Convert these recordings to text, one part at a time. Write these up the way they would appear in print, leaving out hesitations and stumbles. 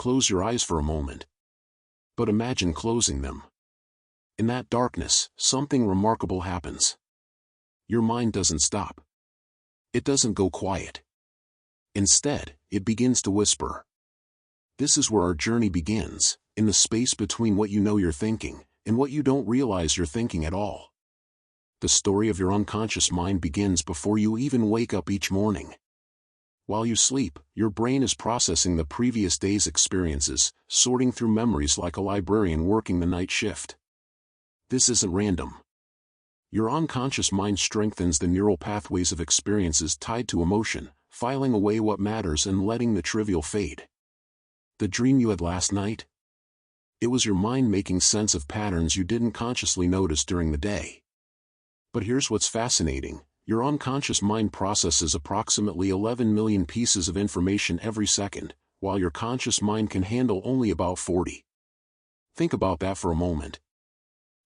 close your eyes for a moment. But imagine closing them. In that darkness, something remarkable happens. Your mind doesn't stop. It doesn't go quiet. Instead, it begins to whisper. This is where our journey begins, in the space between what you know you're thinking, and what you don't realize you're thinking at all. The story of your unconscious mind begins before you even wake up each morning. While you sleep, your brain is processing the previous day's experiences, sorting through memories like a librarian working the night shift. This isn't random. Your unconscious mind strengthens the neural pathways of experiences tied to emotion, filing away what matters and letting the trivial fade. The dream you had last night? It was your mind making sense of patterns you didn't consciously notice during the day. But here's what's fascinating. Your unconscious mind processes approximately 11 million pieces of information every second, while your conscious mind can handle only about 40. Think about that for a moment.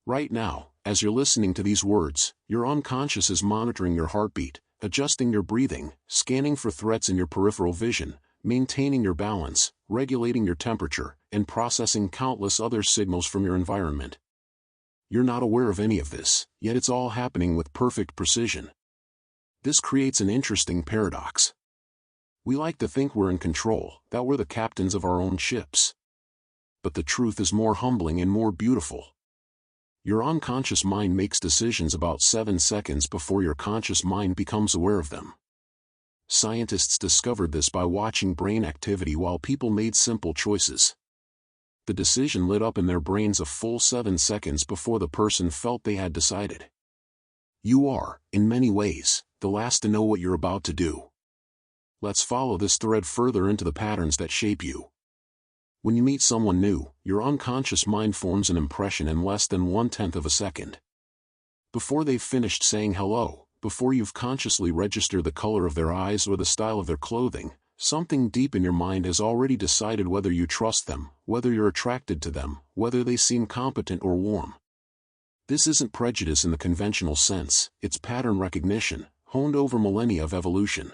Right now, as you're listening to these words, your unconscious is monitoring your heartbeat, adjusting your breathing, scanning for threats in your peripheral vision, maintaining your balance, regulating your temperature, and processing countless other signals from your environment. You're not aware of any of this, yet it's all happening with perfect precision. This creates an interesting paradox. We like to think we're in control, that we're the captains of our own ships. But the truth is more humbling and more beautiful. Your unconscious mind makes decisions about 7 seconds before your conscious mind becomes aware of them. Scientists discovered this by watching brain activity while people made simple choices. The decision lit up in their brains a full 7 seconds before the person felt they had decided. You are, in many ways, the last to know what you're about to do. Let's follow this thread further into the patterns that shape you. When you meet someone new, your unconscious mind forms an impression in less than 1/10 of a second. Before they've finished saying hello, before you've consciously registered the color of their eyes or the style of their clothing, something deep in your mind has already decided whether you trust them, whether you're attracted to them, whether they seem competent or warm. This isn't prejudice in the conventional sense, it's pattern recognition, honed over millennia of evolution.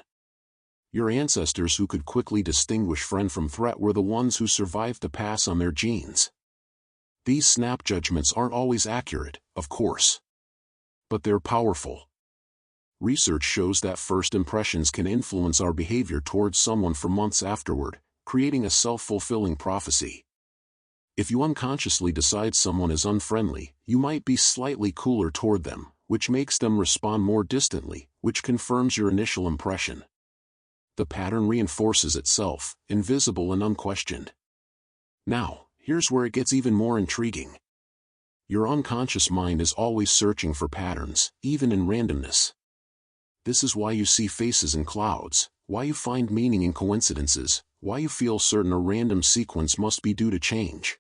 Your ancestors who could quickly distinguish friend from threat were the ones who survived to pass on their genes. These snap judgments aren't always accurate, of course. But they're powerful. Research shows that first impressions can influence our behavior towards someone for months afterward, creating a self-fulfilling prophecy. If you unconsciously decide someone is unfriendly, you might be slightly cooler toward them, which makes them respond more distantly, which confirms your initial impression. The pattern reinforces itself, invisible and unquestioned. Now, here's where it gets even more intriguing. Your unconscious mind is always searching for patterns, even in randomness. This is why you see faces in clouds, why you find meaning in coincidences, why you feel certain a random sequence must be due to change.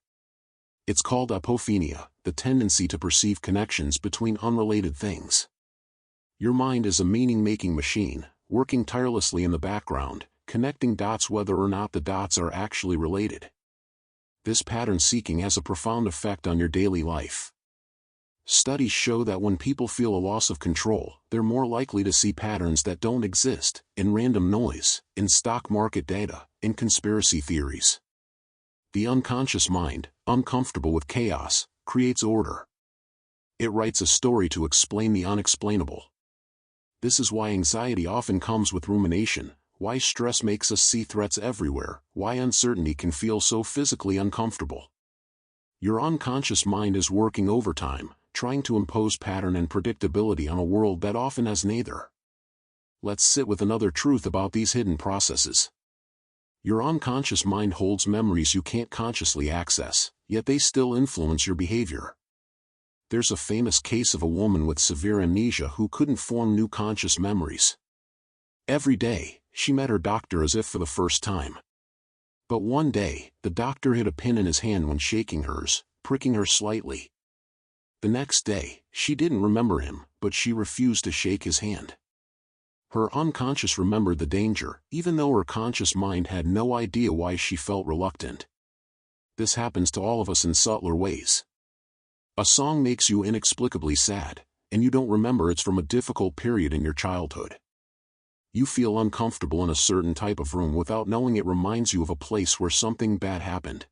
It's called apophenia, the tendency to perceive connections between unrelated things. Your mind is a meaning-making machine, working tirelessly in the background, connecting dots whether or not the dots are actually related. This pattern seeking has a profound effect on your daily life. Studies show that when people feel a loss of control, they're more likely to see patterns that don't exist, in random noise, in stock market data, in conspiracy theories. The unconscious mind, uncomfortable with chaos, creates order. It writes a story to explain the unexplainable. This is why anxiety often comes with rumination, why stress makes us see threats everywhere, why uncertainty can feel so physically uncomfortable. Your unconscious mind is working overtime, trying to impose pattern and predictability on a world that often has neither. Let's sit with another truth about these hidden processes. Your unconscious mind holds memories you can't consciously access, yet they still influence your behavior. There's a famous case of a woman with severe amnesia who couldn't form new conscious memories. Every day, she met her doctor as if for the first time. But one day, the doctor hid a pin in his hand when shaking hers, pricking her slightly. The next day, she didn't remember him, but she refused to shake his hand. Her unconscious remembered the danger, even though her conscious mind had no idea why she felt reluctant. This happens to all of us in subtler ways. A song makes you inexplicably sad, and you don't remember it's from a difficult period in your childhood. You feel uncomfortable in a certain type of room without knowing it reminds you of a place where something bad happened.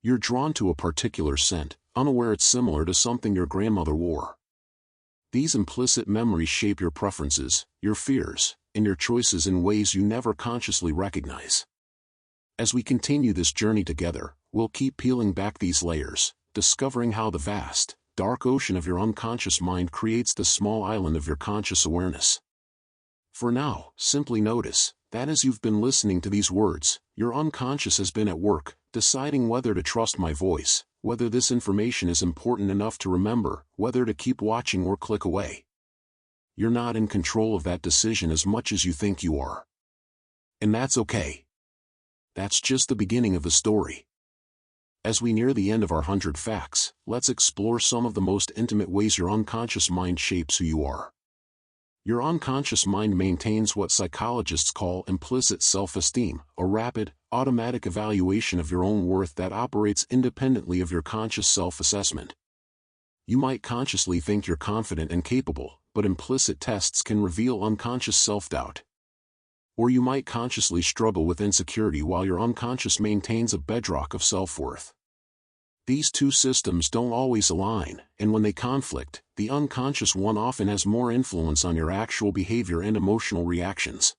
You're drawn to a particular scent, unaware it's similar to something your grandmother wore. These implicit memories shape your preferences, your fears, and your choices in ways you never consciously recognize. As we continue this journey together, we'll keep peeling back these layers, discovering how the vast, dark ocean of your unconscious mind creates the small island of your conscious awareness. For now, simply notice that as you've been listening to these words, your unconscious has been at work, deciding whether to trust my voice, whether this information is important enough to remember, whether to keep watching or click away. You're not in control of that decision as much as you think you are. And that's okay. That's just the beginning of the story. As we near the end of our 100 facts, let's explore some of the most intimate ways your unconscious mind shapes who you are. Your unconscious mind maintains what psychologists call implicit self-esteem, a rapid, automatic evaluation of your own worth that operates independently of your conscious self-assessment. You might consciously think you're confident and capable, but implicit tests can reveal unconscious self-doubt. Or you might consciously struggle with insecurity while your unconscious maintains a bedrock of self-worth. These two systems don't always align, and when they conflict, the unconscious one often has more influence on your actual behavior and emotional reactions.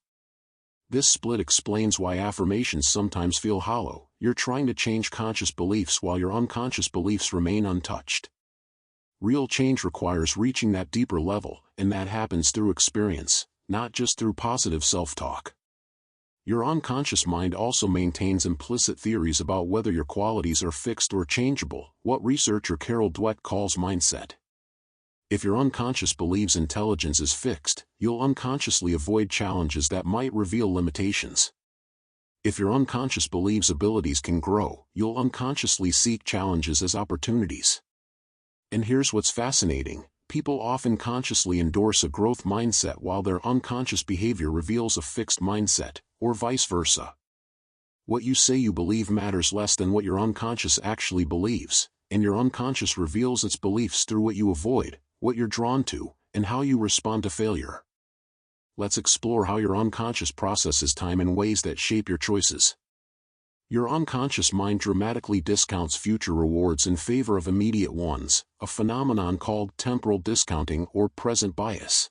This split explains why affirmations sometimes feel hollow. You're trying to change conscious beliefs while your unconscious beliefs remain untouched. Real change requires reaching that deeper level, and that happens through experience, not just through positive self-talk. Your unconscious mind also maintains implicit theories about whether your qualities are fixed or changeable, what researcher Carol Dweck calls mindset. If your unconscious believes intelligence is fixed, you'll unconsciously avoid challenges that might reveal limitations. If your unconscious believes abilities can grow, you'll unconsciously seek challenges as opportunities. And here's what's fascinating. People often consciously endorse a growth mindset while their unconscious behavior reveals a fixed mindset, or vice versa. What you say you believe matters less than what your unconscious actually believes, and your unconscious reveals its beliefs through what you avoid, what you're drawn to, and how you respond to failure. Let's explore how your unconscious processes time in ways that shape your choices. Your unconscious mind dramatically discounts future rewards in favor of immediate ones, a phenomenon called temporal discounting or present bias.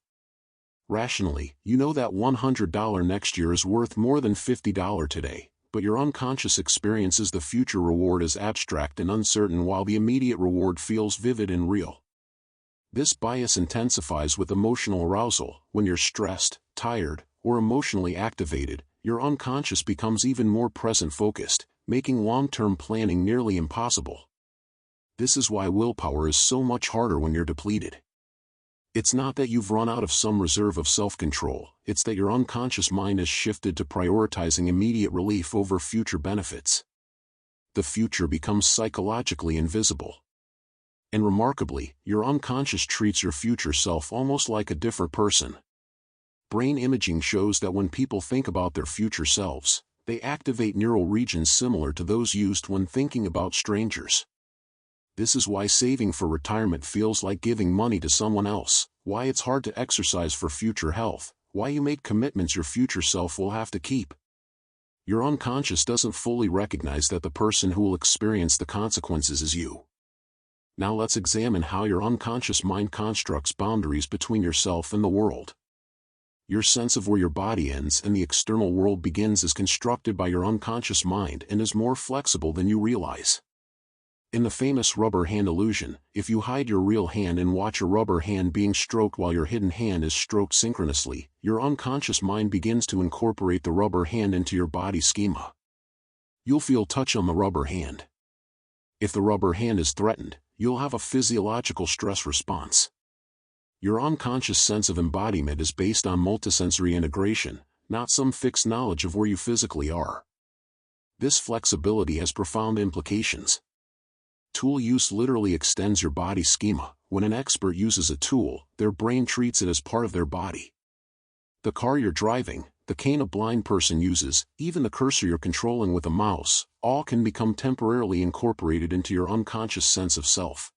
Rationally, you know that $100 next year is worth more than $50 today, but your unconscious experiences the future reward as abstract and uncertain while the immediate reward feels vivid and real. This bias intensifies with emotional arousal. When you're stressed, tired, or emotionally activated, your unconscious becomes even more present-focused, making long-term planning nearly impossible. This is why willpower is so much harder when you're depleted. It's not that you've run out of some reserve of self-control, it's that your unconscious mind has shifted to prioritizing immediate relief over future benefits. The future becomes psychologically invisible. And remarkably, your unconscious treats your future self almost like a different person. Brain imaging shows that when people think about their future selves, they activate neural regions similar to those used when thinking about strangers. This is why saving for retirement feels like giving money to someone else, why it's hard to exercise for future health, why you make commitments your future self will have to keep. Your unconscious doesn't fully recognize that the person who will experience the consequences is you. Now let's examine how your unconscious mind constructs boundaries between yourself and the world. Your sense of where your body ends and the external world begins is constructed by your unconscious mind and is more flexible than you realize. In the famous rubber hand illusion, if you hide your real hand and watch a rubber hand being stroked while your hidden hand is stroked synchronously, your unconscious mind begins to incorporate the rubber hand into your body schema. You'll feel touch on the rubber hand. If the rubber hand is threatened, you'll have a physiological stress response. Your unconscious sense of embodiment is based on multisensory integration, not some fixed knowledge of where you physically are. This flexibility has profound implications. Tool use literally extends your body schema. When an expert uses a tool, their brain treats it as part of their body. The car you're driving, the cane a blind person uses, even the cursor you're controlling with a mouse, all can become temporarily incorporated into your unconscious sense of self.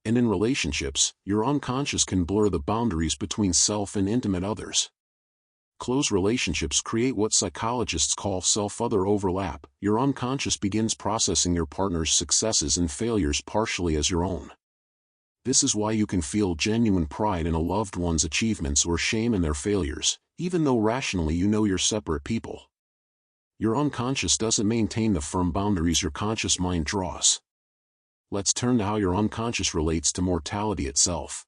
And in relationships, your unconscious can blur the boundaries between self and intimate others. Close relationships create what psychologists call self-other overlap. Your unconscious begins processing your partner's successes and failures partially as your own. This is why you can feel genuine pride in a loved one's achievements or shame in their failures, even though rationally you know you're separate people. Your unconscious doesn't maintain the firm boundaries your conscious mind draws. Let's turn to how your unconscious relates to mortality itself.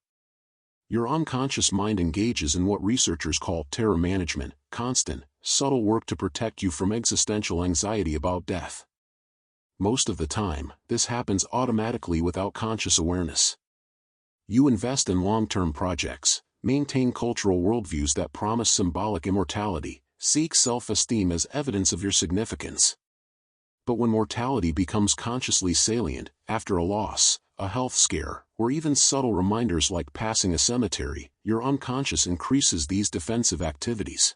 Your unconscious mind engages in what researchers call terror management, constant, subtle work to protect you from existential anxiety about death. Most of the time, this happens automatically without conscious awareness. You invest in long-term projects, maintain cultural worldviews that promise symbolic immortality, seek self-esteem as evidence of your significance. But when mortality becomes consciously salient, after a loss, a health scare, or even subtle reminders like passing a cemetery, your unconscious increases these defensive activities.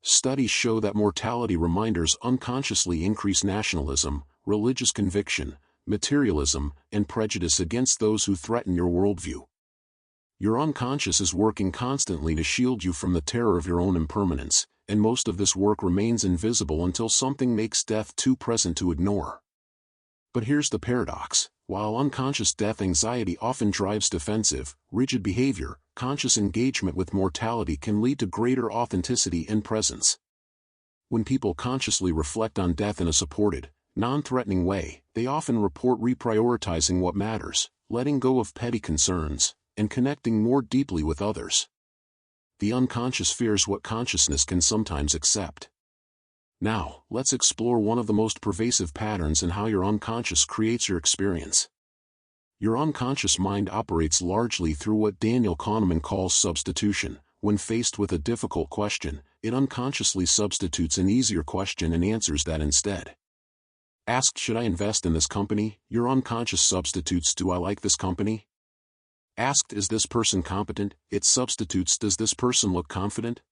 Studies show that mortality reminders unconsciously increase nationalism, religious conviction, materialism, and prejudice against those who threaten your worldview. Your unconscious is working constantly to shield you from the terror of your own impermanence, and most of this work remains invisible until something makes death too present to ignore. But here's the paradox: while unconscious death anxiety often drives defensive, rigid behavior, conscious engagement with mortality can lead to greater authenticity and presence. When people consciously reflect on death in a supported, non-threatening way, they often report reprioritizing what matters, letting go of petty concerns, and connecting more deeply with others. The unconscious fears what consciousness can sometimes accept. Now, let's explore one of the most pervasive patterns in how your unconscious creates your experience. Your unconscious mind operates largely through what Daniel Kahneman calls substitution. When faced with a difficult question, it unconsciously substitutes an easier question and answers that instead. Asked, "Should I invest in this company?" your unconscious substitutes, "Do I like this company?" Asked, "Is this person competent?" it substitutes, "Does this person look confident?"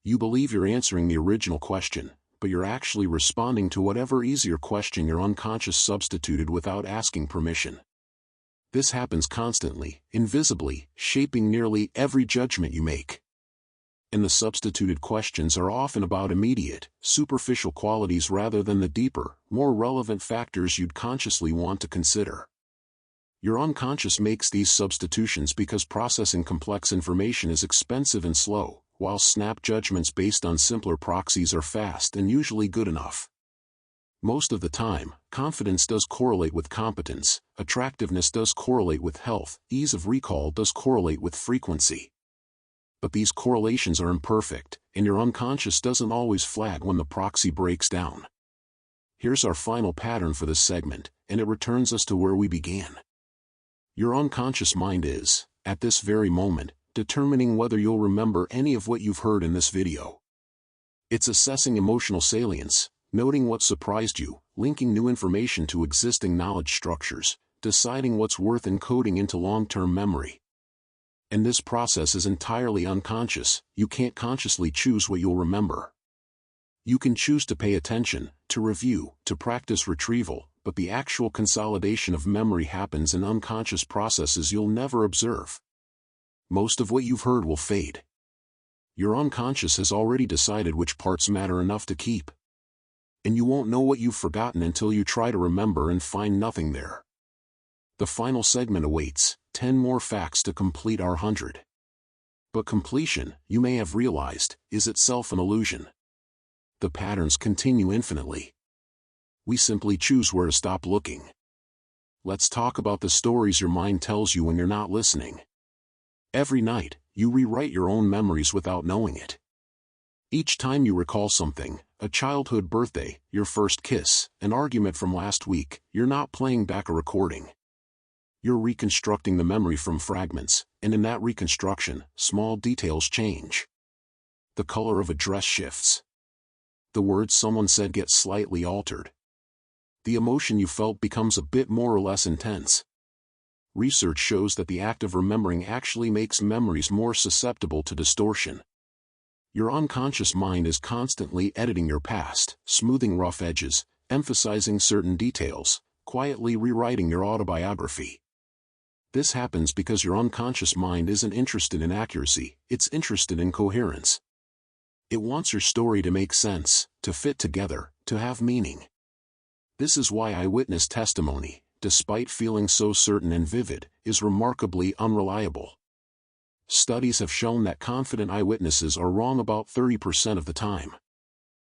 You believe you're answering the original question, but you're actually responding to whatever easier question your unconscious substituted without asking permission. This happens constantly, invisibly, shaping nearly every judgment you make. And the substituted questions are often about immediate, superficial qualities rather than the deeper, more relevant factors you'd consciously want to consider. Your unconscious makes these substitutions because processing complex information is expensive and slow, while snap judgments based on simpler proxies are fast and usually good enough. Most of the time, confidence does correlate with competence, attractiveness does correlate with health, ease of recall does correlate with frequency. But these correlations are imperfect, and your unconscious doesn't always flag when the proxy breaks down. Here's our final pattern for this segment, and it returns us to where we began. Your unconscious mind is, at this very moment, determining whether you'll remember any of what you've heard in this video. It's assessing emotional salience, noting what surprised you, linking new information to existing knowledge structures, deciding what's worth encoding into long-term memory. And this process is entirely unconscious. You can't consciously choose what you'll remember. You can choose to pay attention, to review, to practice retrieval, but the actual consolidation of memory happens in unconscious processes you'll never observe. Most of what you've heard will fade. Your unconscious has already decided which parts matter enough to keep. And you won't know what you've forgotten until you try to remember and find nothing there. The final segment awaits, 10 more facts to complete our 100. But completion, you may have realized, is itself an illusion. The patterns continue infinitely. We simply choose where to stop looking. Let's talk about the stories your mind tells you when you're not listening. Every night, you rewrite your own memories without knowing it. Each time you recall something, a childhood birthday, your first kiss, an argument from last week, you're not playing back a recording. You're reconstructing the memory from fragments, and in that reconstruction, small details change. The color of a dress shifts. The words someone said get slightly altered. The emotion you felt becomes a bit more or less intense. Research shows that the act of remembering actually makes memories more susceptible to distortion. Your unconscious mind is constantly editing your past, smoothing rough edges, emphasizing certain details, quietly rewriting your autobiography. This happens because your unconscious mind isn't interested in accuracy, it's interested in coherence. It wants your story to make sense, to fit together, to have meaning. This is why eyewitness testimony, despite feeling so certain and vivid, is remarkably unreliable. Studies have shown that confident eyewitnesses are wrong about 30% of the time.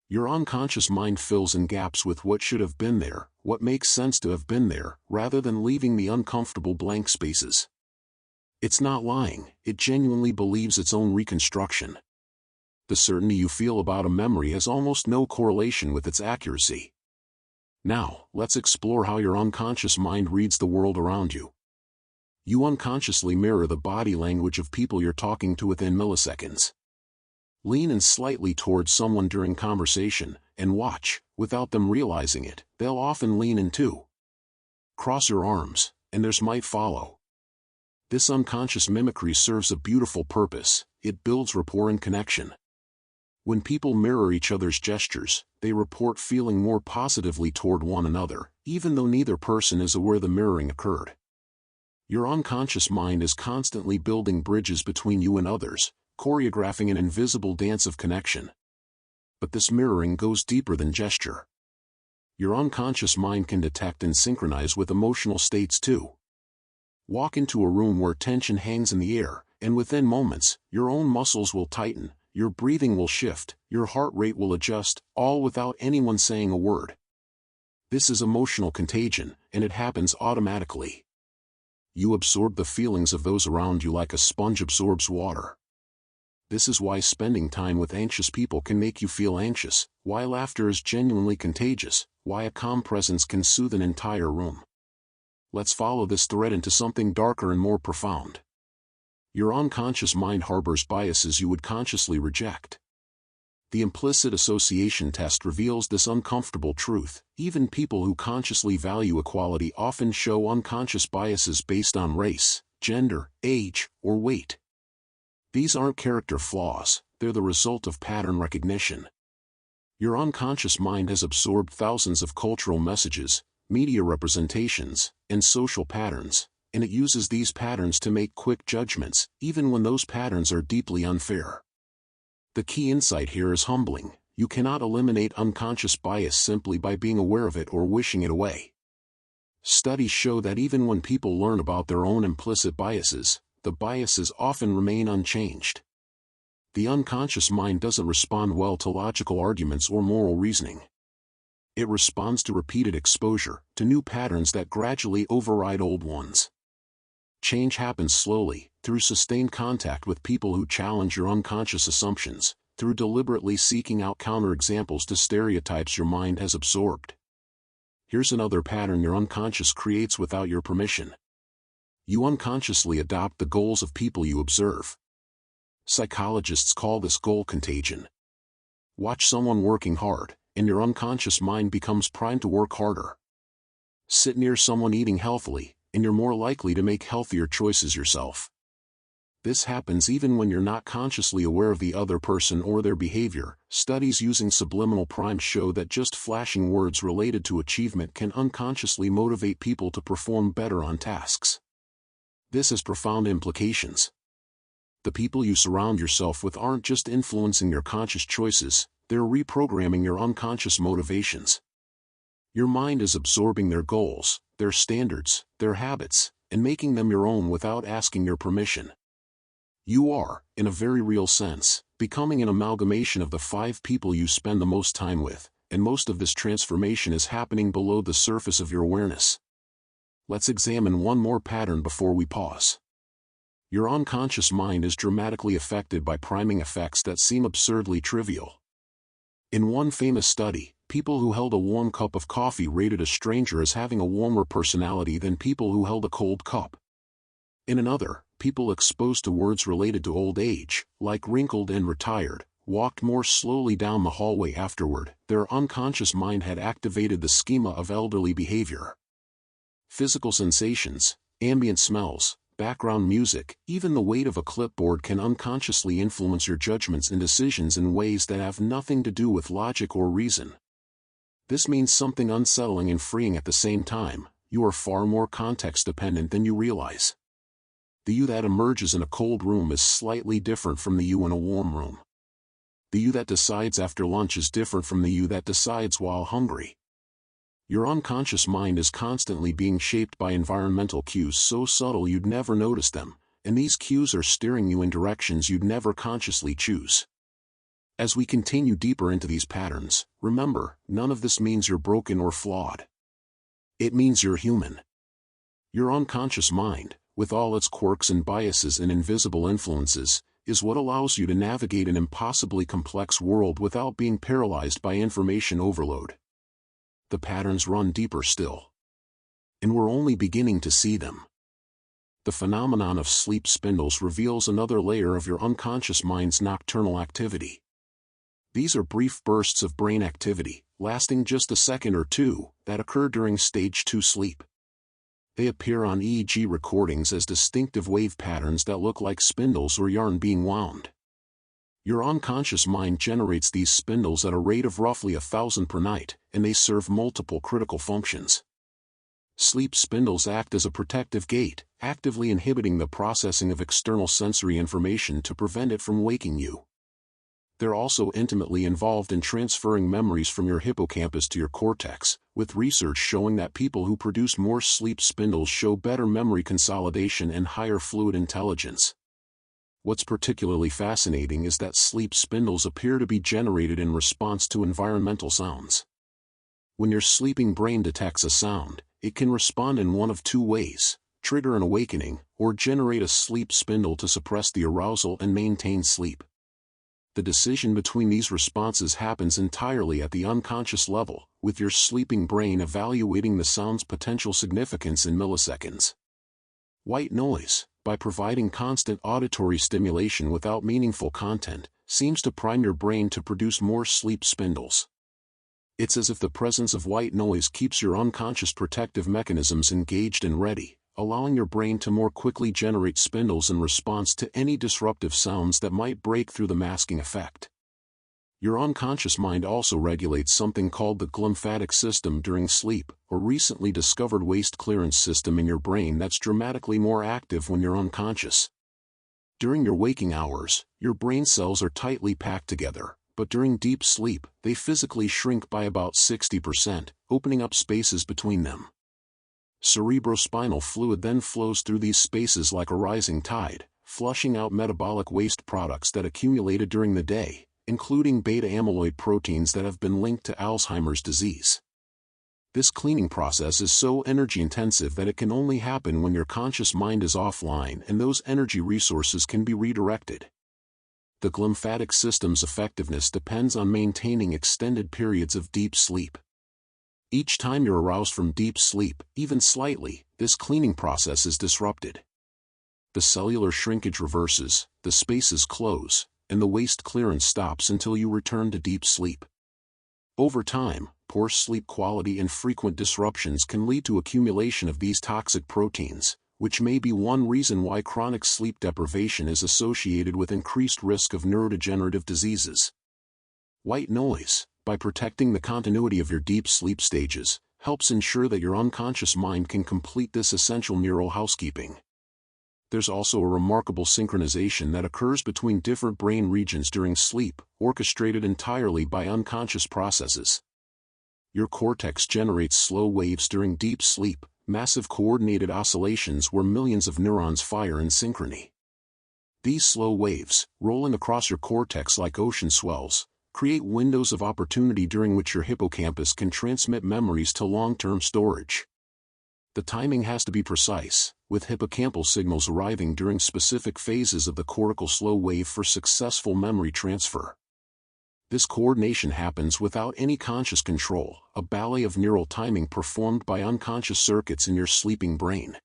Your unconscious mind fills in gaps with what should have been there, what makes sense to have been there, rather than leaving the uncomfortable blank spaces. It's not lying, it genuinely believes its own reconstruction. The certainty you feel about a memory has almost no correlation with its accuracy. Now, let's explore how your unconscious mind reads the world around you. You unconsciously mirror the body language of people you're talking to within milliseconds. Lean in slightly towards someone during conversation, and watch, without them realizing it, they'll often lean in too. Cross your arms, and theirs might follow. This unconscious mimicry serves a beautiful purpose: it builds rapport and connection. When people mirror each other's gestures, they report feeling more positively toward one another, even though neither person is aware the mirroring occurred. Your unconscious mind is constantly building bridges between you and others, choreographing an invisible dance of connection. But this mirroring goes deeper than gesture. Your unconscious mind can detect and synchronize with emotional states too. Walk into a room where tension hangs in the air, and within moments, your own muscles will tighten, your breathing will shift, your heart rate will adjust, all without anyone saying a word. This is emotional contagion, and it happens automatically. You absorb the feelings of those around you like a sponge absorbs water. This is why spending time with anxious people can make you feel anxious, why laughter is genuinely contagious, why a calm presence can soothe an entire room. Let's follow this thread into something darker and more profound. Your unconscious mind harbors biases you would consciously reject. The implicit association test reveals this uncomfortable truth: even people who consciously value equality often show unconscious biases based on race, gender, age, or weight. These aren't character flaws, they're the result of pattern recognition. Your unconscious mind has absorbed thousands of cultural messages, media representations, and social patterns, and it uses these patterns to make quick judgments, even when those patterns are deeply unfair. The key insight here is humbling: you cannot eliminate unconscious bias simply by being aware of it or wishing it away. Studies show that even when people learn about their own implicit biases, the biases often remain unchanged. The unconscious mind doesn't respond well to logical arguments or moral reasoning. It responds to repeated exposure, to new patterns that gradually override old ones. Change happens slowly, through sustained contact with people who challenge your unconscious assumptions, through deliberately seeking out counterexamples to stereotypes your mind has absorbed. Here's another pattern your unconscious creates without your permission. You unconsciously adopt the goals of people you observe. Psychologists call this goal contagion. Watch someone working hard, and your unconscious mind becomes primed to work harder. Sit near someone eating healthily, and you're more likely to make healthier choices yourself. This happens even when you're not consciously aware of the other person or their behavior. Studies using subliminal primes show that just flashing words related to achievement can unconsciously motivate people to perform better on tasks. This has profound implications. The people you surround yourself with aren't just influencing your conscious choices, they're reprogramming your unconscious motivations. Your mind is absorbing their goals, their standards, their habits, and making them your own without asking your permission. You are, in a very real sense, becoming an amalgamation of the 5 people you spend the most time with, and most of this transformation is happening below the surface of your awareness. Let's examine one more pattern before we pause. Your unconscious mind is dramatically affected by priming effects that seem absurdly trivial. In one famous study, people who held a warm cup of coffee rated a stranger as having a warmer personality than people who held a cold cup. In another, people exposed to words related to old age, like wrinkled and retired, walked more slowly down the hallway afterward. Their unconscious mind had activated the schema of elderly behavior. Physical sensations, ambient smells, background music, even the weight of a clipboard can unconsciously influence your judgments and decisions in ways that have nothing to do with logic or reason. This means something unsettling and freeing at the same time: you are far more context-dependent than you realize. The you that emerges in a cold room is slightly different from the you in a warm room. The you that decides after lunch is different from the you that decides while hungry. Your unconscious mind is constantly being shaped by environmental cues so subtle you'd never notice them, and these cues are steering you in directions you'd never consciously choose. As we continue deeper into these patterns, remember, none of this means you're broken or flawed. It means you're human. Your unconscious mind, with all its quirks and biases and invisible influences, is what allows you to navigate an impossibly complex world without being paralyzed by information overload. The patterns run deeper still. And we're only beginning to see them. The phenomenon of sleep spindles reveals another layer of your unconscious mind's nocturnal activity. These are brief bursts of brain activity, lasting just a second or two, that occur during stage 2 sleep. They appear on EEG recordings as distinctive wave patterns that look like spindles or yarn being wound. Your unconscious mind generates these spindles at a rate of roughly 1,000 per night, and they serve multiple critical functions. Sleep spindles act as a protective gate, actively inhibiting the processing of external sensory information to prevent it from waking you. They're also intimately involved in transferring memories from your hippocampus to your cortex, with research showing that people who produce more sleep spindles show better memory consolidation and higher fluid intelligence. What's particularly fascinating is that sleep spindles appear to be generated in response to environmental sounds. When your sleeping brain detects a sound, it can respond in one of two ways: trigger an awakening, or generate a sleep spindle to suppress the arousal and maintain sleep. The decision between these responses happens entirely at the unconscious level, with your sleeping brain evaluating the sound's potential significance in milliseconds. White noise, by providing constant auditory stimulation without meaningful content, seems to prime your brain to produce more sleep spindles. It's as if the presence of white noise keeps your unconscious protective mechanisms engaged and ready, allowing your brain to more quickly generate spindles in response to any disruptive sounds that might break through the masking effect. Your unconscious mind also regulates something called the glymphatic system during sleep, a recently discovered waste clearance system in your brain that's dramatically more active when you're unconscious. During your waking hours, your brain cells are tightly packed together, but during deep sleep, they physically shrink by about 60%, opening up spaces between them. Cerebrospinal fluid then flows through these spaces like a rising tide, flushing out metabolic waste products that accumulated during the day, including beta-amyloid proteins that have been linked to Alzheimer's disease. This cleaning process is so energy-intensive that it can only happen when your conscious mind is offline and those energy resources can be redirected. The glymphatic system's effectiveness depends on maintaining extended periods of deep sleep. Each time you're aroused from deep sleep, even slightly, this cleaning process is disrupted. The cellular shrinkage reverses, the spaces close, and the waste clearance stops until you return to deep sleep. Over time, poor sleep quality and frequent disruptions can lead to accumulation of these toxic proteins, which may be one reason why chronic sleep deprivation is associated with increased risk of neurodegenerative diseases. White noise, by protecting the continuity of your deep sleep stages, helps ensure that your unconscious mind can complete this essential neural housekeeping. There's also a remarkable synchronization that occurs between different brain regions during sleep, orchestrated entirely by unconscious processes. Your cortex generates slow waves during deep sleep, massive coordinated oscillations where millions of neurons fire in synchrony. These slow waves, rolling across your cortex like ocean swells, create windows of opportunity during which your hippocampus can transmit memories to long-term storage. The timing has to be precise, with hippocampal signals arriving during specific phases of the cortical slow wave for successful memory transfer. This coordination happens without any conscious control, a ballet of neural timing performed by unconscious circuits in your sleeping brain.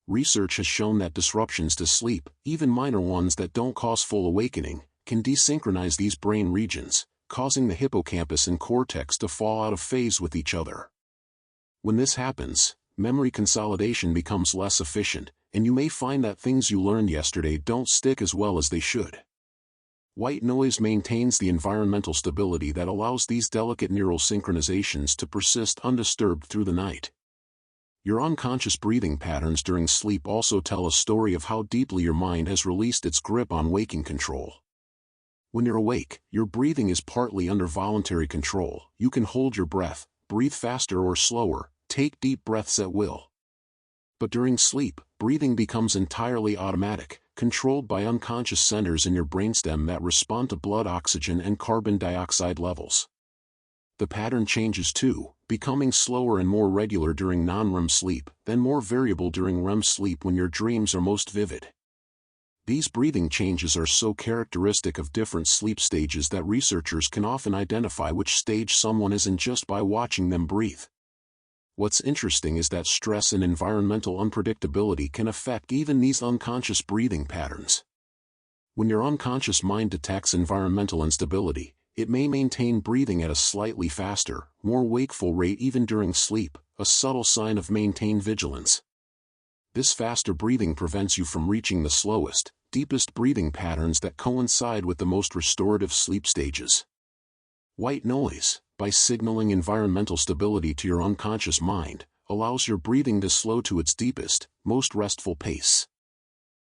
Research has shown that disruptions to sleep, even minor ones that don't cause full awakening, can desynchronize these brain regions, causing the hippocampus and cortex to fall out of phase with each other. When this happens, memory consolidation becomes less efficient, and you may find that things you learned yesterday don't stick as well as they should. White noise maintains the environmental stability that allows these delicate neural synchronizations to persist undisturbed through the night. Your unconscious breathing patterns during sleep also tell a story of how deeply your mind has released its grip on waking control. When you're awake, your breathing is partly under voluntary control. You can hold your breath, breathe faster or slower, take deep breaths at will. But during sleep, breathing becomes entirely automatic, controlled by unconscious centers in your brainstem that respond to blood oxygen and carbon dioxide levels. The pattern changes too, becoming slower and more regular during non-REM sleep, then more variable during REM sleep when your dreams are most vivid. These breathing changes are so characteristic of different sleep stages that researchers can often identify which stage someone is in just by watching them breathe. What's interesting is that stress and environmental unpredictability can affect even these unconscious breathing patterns. When your unconscious mind detects environmental instability, it may maintain breathing at a slightly faster, more wakeful rate even during sleep, a subtle sign of maintained vigilance. This faster breathing prevents you from reaching the slowest, deepest breathing patterns that coincide with the most restorative sleep stages. White noise, by signaling environmental stability to your unconscious mind, allows your breathing to slow to its deepest, most restful pace.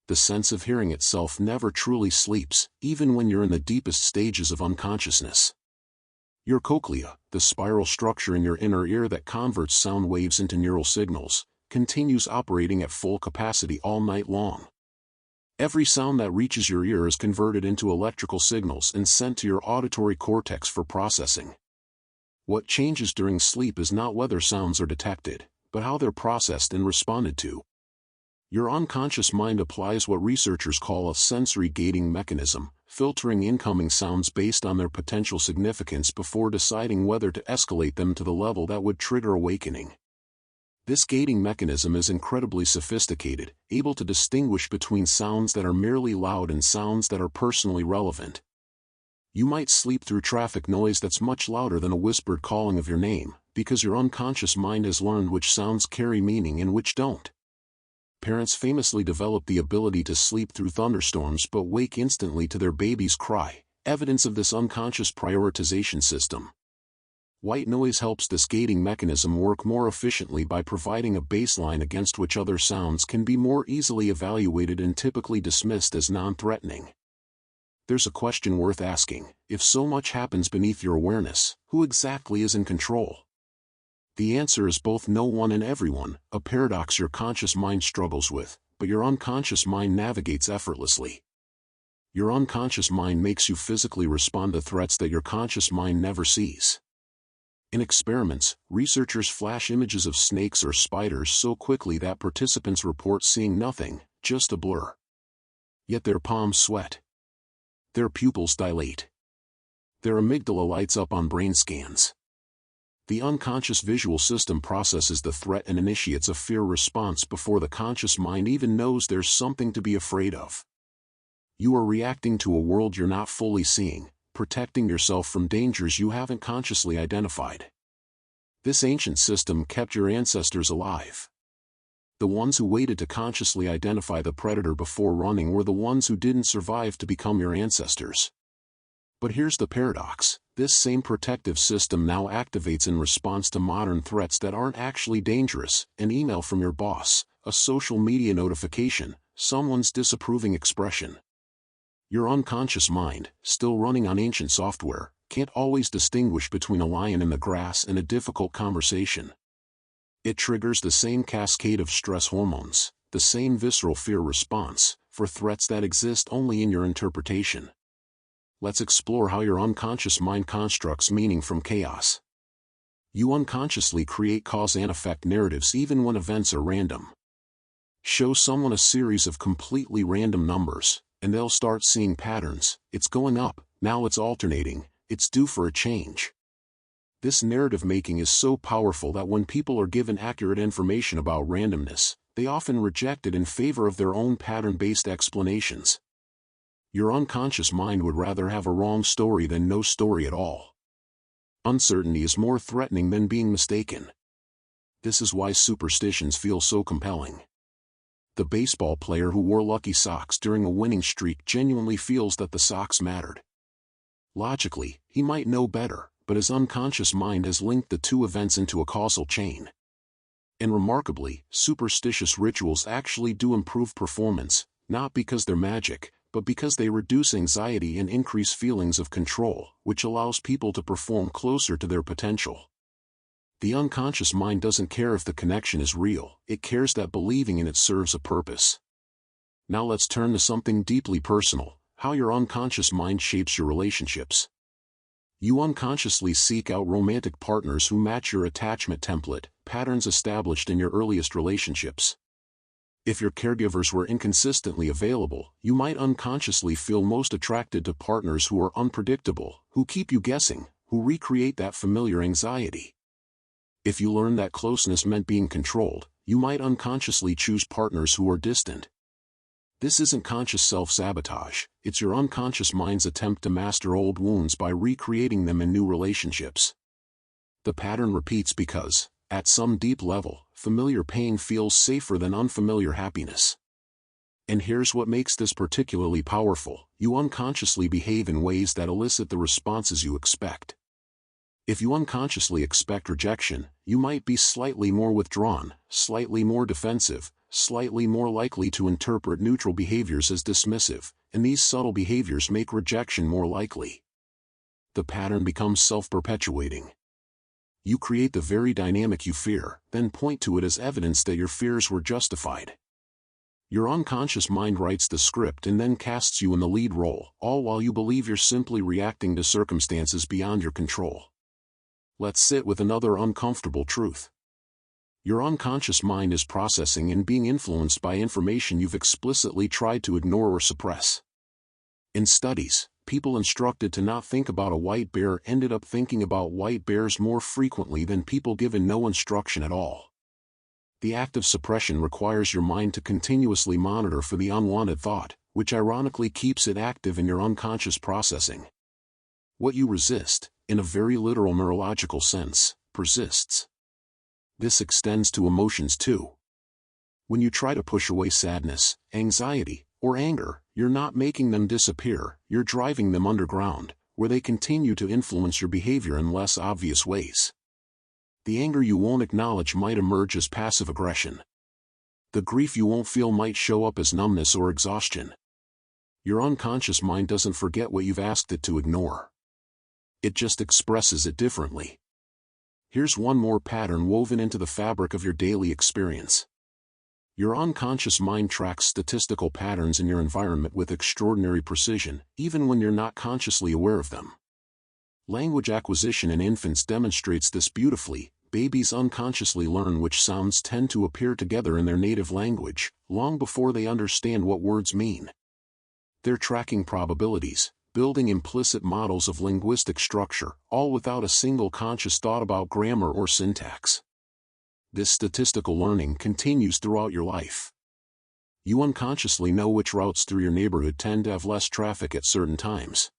The sense of hearing itself never truly sleeps, even when you're in the deepest stages of unconsciousness. Your cochlea, the spiral structure in your inner ear that converts sound waves into neural signals, continues operating at full capacity all night long. Every sound that reaches your ear is converted into electrical signals and sent to your auditory cortex for processing. What changes during sleep is not whether sounds are detected, but how they're processed and responded to. Your unconscious mind applies what researchers call a sensory gating mechanism, filtering incoming sounds based on their potential significance before deciding whether to escalate them to the level that would trigger awakening. This gating mechanism is incredibly sophisticated, able to distinguish between sounds that are merely loud and sounds that are personally relevant. You might sleep through traffic noise that's much louder than a whispered calling of your name, because your unconscious mind has learned which sounds carry meaning and which don't. Parents famously develop the ability to sleep through thunderstorms but wake instantly to their baby's cry, evidence of this unconscious prioritization system. White noise helps this gating mechanism work more efficiently by providing a baseline against which other sounds can be more easily evaluated and typically dismissed as non-threatening. There's a question worth asking: if so much happens beneath your awareness, who exactly is in control? The answer is both no one and everyone, a paradox your conscious mind struggles with, but your unconscious mind navigates effortlessly. Your unconscious mind makes you physically respond to threats that your conscious mind never sees. In experiments, researchers flash images of snakes or spiders so quickly that participants report seeing nothing, just a blur. Yet their palms sweat. Their pupils dilate. Their amygdala lights up on brain scans. The unconscious visual system processes the threat and initiates a fear response before the conscious mind even knows there's something to be afraid of. You are reacting to a world you're not fully seeing, protecting yourself from dangers you haven't consciously identified. This ancient system kept your ancestors alive. The ones who waited to consciously identify the predator before running were the ones who didn't survive to become your ancestors. But here's the paradox: this same protective system now activates in response to modern threats that aren't actually dangerous: an email from your boss, a social media notification, someone's disapproving expression. Your unconscious mind, still running on ancient software, can't always distinguish between a lion in the grass and a difficult conversation. It triggers the same cascade of stress hormones, the same visceral fear response, for threats that exist only in your interpretation. Let's explore how your unconscious mind constructs meaning from chaos. You unconsciously create cause and effect narratives even when events are random. Show someone a series of completely random numbers, and they'll start seeing patterns: it's going up, now it's alternating, it's due for a change. This narrative making is so powerful that when people are given accurate information about randomness, they often reject it in favor of their own pattern-based explanations. Your unconscious mind would rather have a wrong story than no story at all. Uncertainty is more threatening than being mistaken. This is why superstitions feel so compelling. The baseball player who wore lucky socks during a winning streak genuinely feels that the socks mattered. Logically, he might know better, but his unconscious mind has linked the two events into a causal chain. And remarkably, superstitious rituals actually do improve performance, not because they're magic, but because they reduce anxiety and increase feelings of control, which allows people to perform closer to their potential. The unconscious mind doesn't care if the connection is real, it cares that believing in it serves a purpose. Now let's turn to something deeply personal: how your unconscious mind shapes your relationships. You unconsciously seek out romantic partners who match your attachment template, patterns established in your earliest relationships. If your caregivers were inconsistently available, you might unconsciously feel most attracted to partners who are unpredictable, who keep you guessing, who recreate that familiar anxiety. If you learned that closeness meant being controlled, you might unconsciously choose partners who are distant. This isn't conscious self-sabotage, it's your unconscious mind's attempt to master old wounds by recreating them in new relationships. The pattern repeats because, at some deep level, familiar pain feels safer than unfamiliar happiness. And here's what makes this particularly powerful: you unconsciously behave in ways that elicit the responses you expect. If you unconsciously expect rejection, you might be slightly more withdrawn, slightly more defensive, slightly more likely to interpret neutral behaviors as dismissive, and these subtle behaviors make rejection more likely. The pattern becomes self-perpetuating. You create the very dynamic you fear, then point to it as evidence that your fears were justified. Your unconscious mind writes the script and then casts you in the lead role, all while you believe you're simply reacting to circumstances beyond your control. Let's sit with another uncomfortable truth. Your unconscious mind is processing and being influenced by information you've explicitly tried to ignore or suppress. In studies, people instructed to not think about a white bear ended up thinking about white bears more frequently than people given no instruction at all. The act of suppression requires your mind to continuously monitor for the unwanted thought, which ironically keeps it active in your unconscious processing. What you resist, in a very literal neurological sense, persists. This extends to emotions too. When you try to push away sadness, anxiety, or anger, you're not making them disappear, you're driving them underground, where they continue to influence your behavior in less obvious ways. The anger you won't acknowledge might emerge as passive aggression. The grief you won't feel might show up as numbness or exhaustion. Your unconscious mind doesn't forget what you've asked it to ignore. It just expresses it differently. Here's one more pattern woven into the fabric of your daily experience. Your unconscious mind tracks statistical patterns in your environment with extraordinary precision, even when you're not consciously aware of them. Language acquisition in infants demonstrates this beautifully. Babies unconsciously learn which sounds tend to appear together in their native language, long before they understand what words mean. They're tracking probabilities, building implicit models of linguistic structure, all without a single conscious thought about grammar or syntax. This statistical learning continues throughout your life. You unconsciously know which routes through your neighborhood tend to have less traffic at certain times.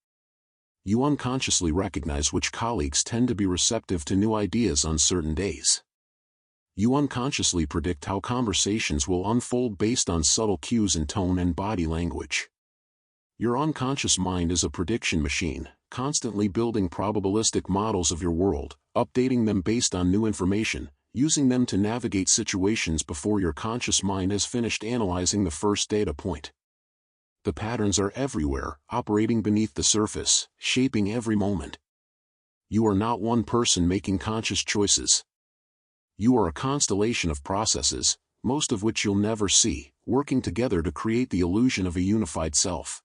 You unconsciously recognize which colleagues tend to be receptive to new ideas on certain days. You unconsciously predict how conversations will unfold based on subtle cues in tone and body language. Your unconscious mind is a prediction machine, constantly building probabilistic models of your world, updating them based on new information, using them to navigate situations before your conscious mind has finished analyzing the first data point. The patterns are everywhere, operating beneath the surface, shaping every moment. You are not one person making conscious choices. You are a constellation of processes, most of which you'll never see, working together to create the illusion of a unified self.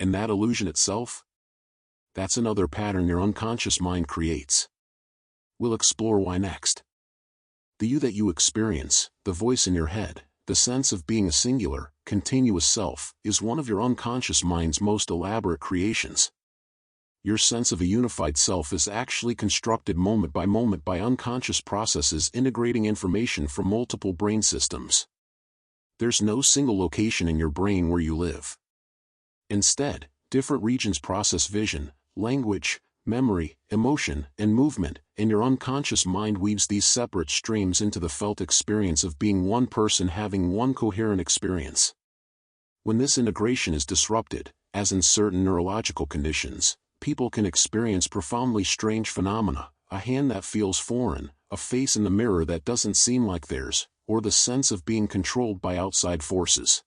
And that illusion itself? That's another pattern your unconscious mind creates. We'll explore why next. The you that you experience, the voice in your head, the sense of being a singular, continuous self, is one of your unconscious mind's most elaborate creations. Your sense of a unified self is actually constructed moment by unconscious processes integrating information from multiple brain systems. There's no single location in your brain where you live. Instead, different regions process vision, language, memory, emotion, and movement, and your unconscious mind weaves these separate streams into the felt experience of being one person having one coherent experience. When this integration is disrupted, as in certain neurological conditions, people can experience profoundly strange phenomena, a hand that feels foreign, a face in the mirror that doesn't seem like theirs, or the sense of being controlled by outside forces.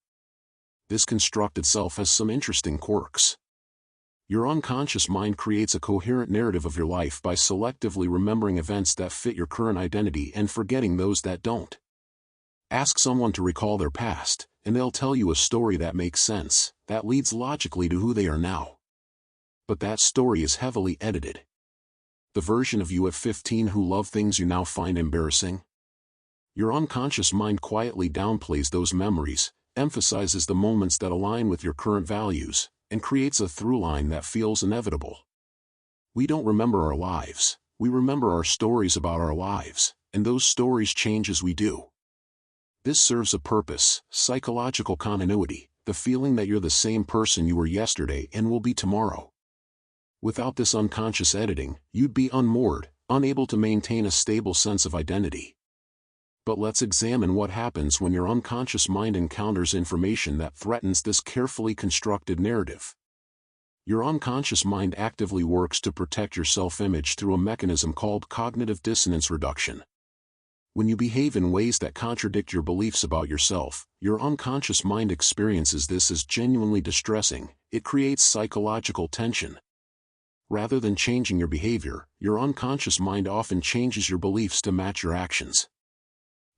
This construct itself has some interesting quirks. Your unconscious mind creates a coherent narrative of your life by selectively remembering events that fit your current identity and forgetting those that don't. Ask someone to recall their past, and they'll tell you a story that makes sense, that leads logically to who they are now. But that story is heavily edited. The version of you at 15 who loved things you now find embarrassing? Your unconscious mind quietly downplays those memories, emphasizes the moments that align with your current values, and creates a through line that feels inevitable. We don't remember our lives, we remember our stories about our lives, and those stories change as we do. This serves a purpose: psychological continuity, the feeling that you're the same person you were yesterday and will be tomorrow. Without this unconscious editing, you'd be unmoored, unable to maintain a stable sense of identity. But let's examine what happens when your unconscious mind encounters information that threatens this carefully constructed narrative. Your unconscious mind actively works to protect your self-image through a mechanism called cognitive dissonance reduction. When you behave in ways that contradict your beliefs about yourself, your unconscious mind experiences this as genuinely distressing. It creates psychological tension. Rather than changing your behavior, your unconscious mind often changes your beliefs to match your actions.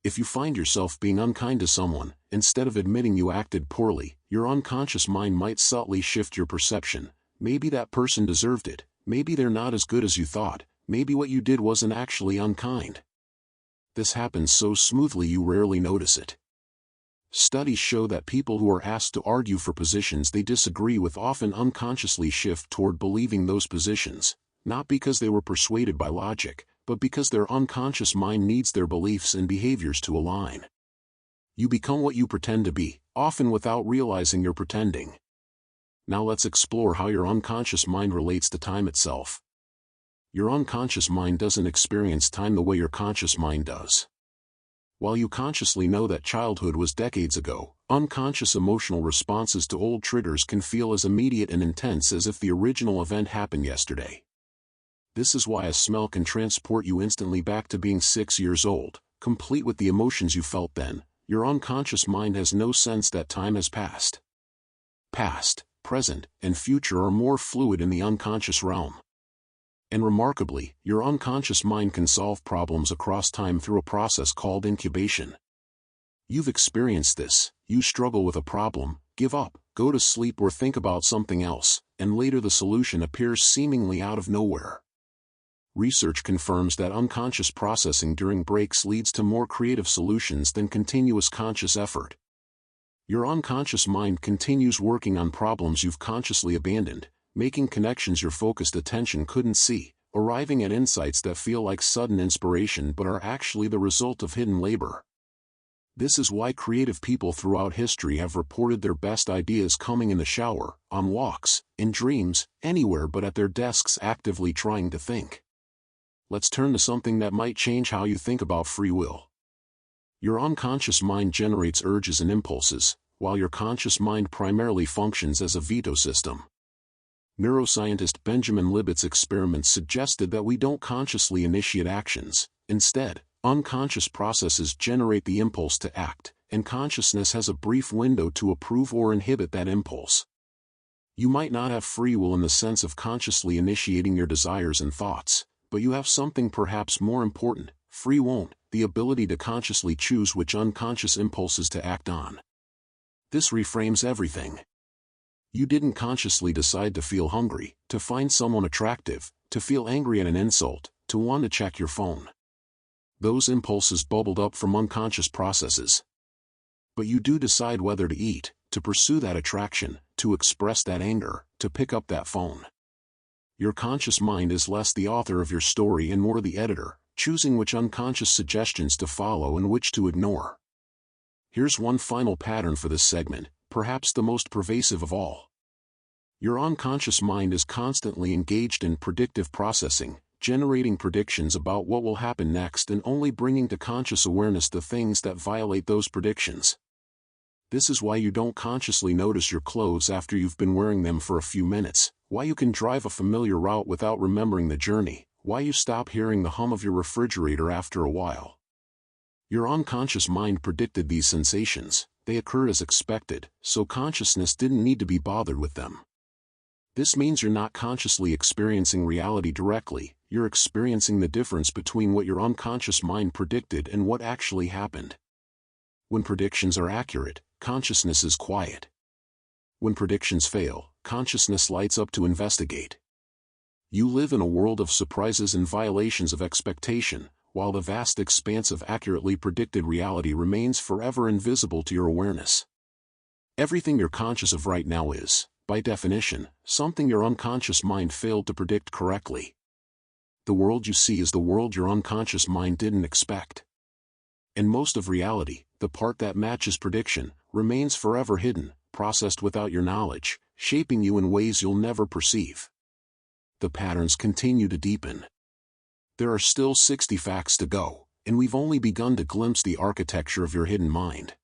If you find yourself being unkind to someone, instead of admitting you acted poorly, your unconscious mind might subtly shift your perception. Maybe that person deserved it, maybe they're not as good as you thought, maybe what you did wasn't actually unkind. This happens so smoothly you rarely notice it. Studies show that people who are asked to argue for positions they disagree with often unconsciously shift toward believing those positions, not because they were persuaded by logic, but because their unconscious mind needs their beliefs and behaviors to align. You become what you pretend to be, often without realizing you're pretending. Now let's explore how your unconscious mind relates to time itself. Your unconscious mind doesn't experience time the way your conscious mind does. While you consciously know that childhood was decades ago, unconscious emotional responses to old triggers can feel as immediate and intense as if the original event happened yesterday. This is why a smell can transport you instantly back to being 6 years old, complete with the emotions you felt then. Your unconscious mind has no sense that time has passed. Past, present, and future are more fluid in the unconscious realm. And remarkably, your unconscious mind can solve problems across time through a process called incubation. You've experienced this. You struggle with a problem, give up, go to sleep or think about something else, and later the solution appears seemingly out of nowhere. Research confirms that unconscious processing during breaks leads to more creative solutions than continuous conscious effort. Your unconscious mind continues working on problems you've consciously abandoned, making connections your focused attention couldn't see, arriving at insights that feel like sudden inspiration but are actually the result of hidden labor. This is why creative people throughout history have reported their best ideas coming in the shower, on walks, in dreams, anywhere but at their desks actively trying to think. Let's turn to something that might change how you think about free will. Your unconscious mind generates urges and impulses, while your conscious mind primarily functions as a veto system. Neuroscientist Benjamin Libet's experiments suggested that we don't consciously initiate actions. Instead, unconscious processes generate the impulse to act, and consciousness has a brief window to approve or inhibit that impulse. You might not have free will in the sense of consciously initiating your desires and thoughts, but you have something perhaps more important: free will, the ability to consciously choose which unconscious impulses to act on. This reframes everything. You didn't consciously decide to feel hungry, to find someone attractive, to feel angry at an insult, to want to check your phone. Those impulses bubbled up from unconscious processes. But you do decide whether to eat, to pursue that attraction, to express that anger, to pick up that phone. Your conscious mind is less the author of your story and more the editor, choosing which unconscious suggestions to follow and which to ignore. Here's one final pattern for this segment, perhaps the most pervasive of all. Your unconscious mind is constantly engaged in predictive processing, generating predictions about what will happen next and only bringing to conscious awareness the things that violate those predictions. This is why you don't consciously notice your clothes after you've been wearing them for a few minutes, why you can drive a familiar route without remembering the journey, why you stop hearing the hum of your refrigerator after a while. Your unconscious mind predicted these sensations. they occurred as expected, so consciousness didn't need to be bothered with them. This means you're not consciously experiencing reality directly, you're experiencing the difference between what your unconscious mind predicted and what actually happened. When predictions are accurate, consciousness is quiet. When predictions fail, consciousness lights up to investigate. You live in a world of surprises and violations of expectation, while the vast expanse of accurately predicted reality remains forever invisible to your awareness. Everything you're conscious of right now is, by definition, something your unconscious mind failed to predict correctly. The world you see is the world your unconscious mind didn't expect. And most of reality, the part that matches prediction, remains forever hidden, processed without your knowledge, shaping you in ways you'll never perceive. The patterns continue to deepen. There are still 60 facts to go, and we've only begun to glimpse the architecture of your hidden mind.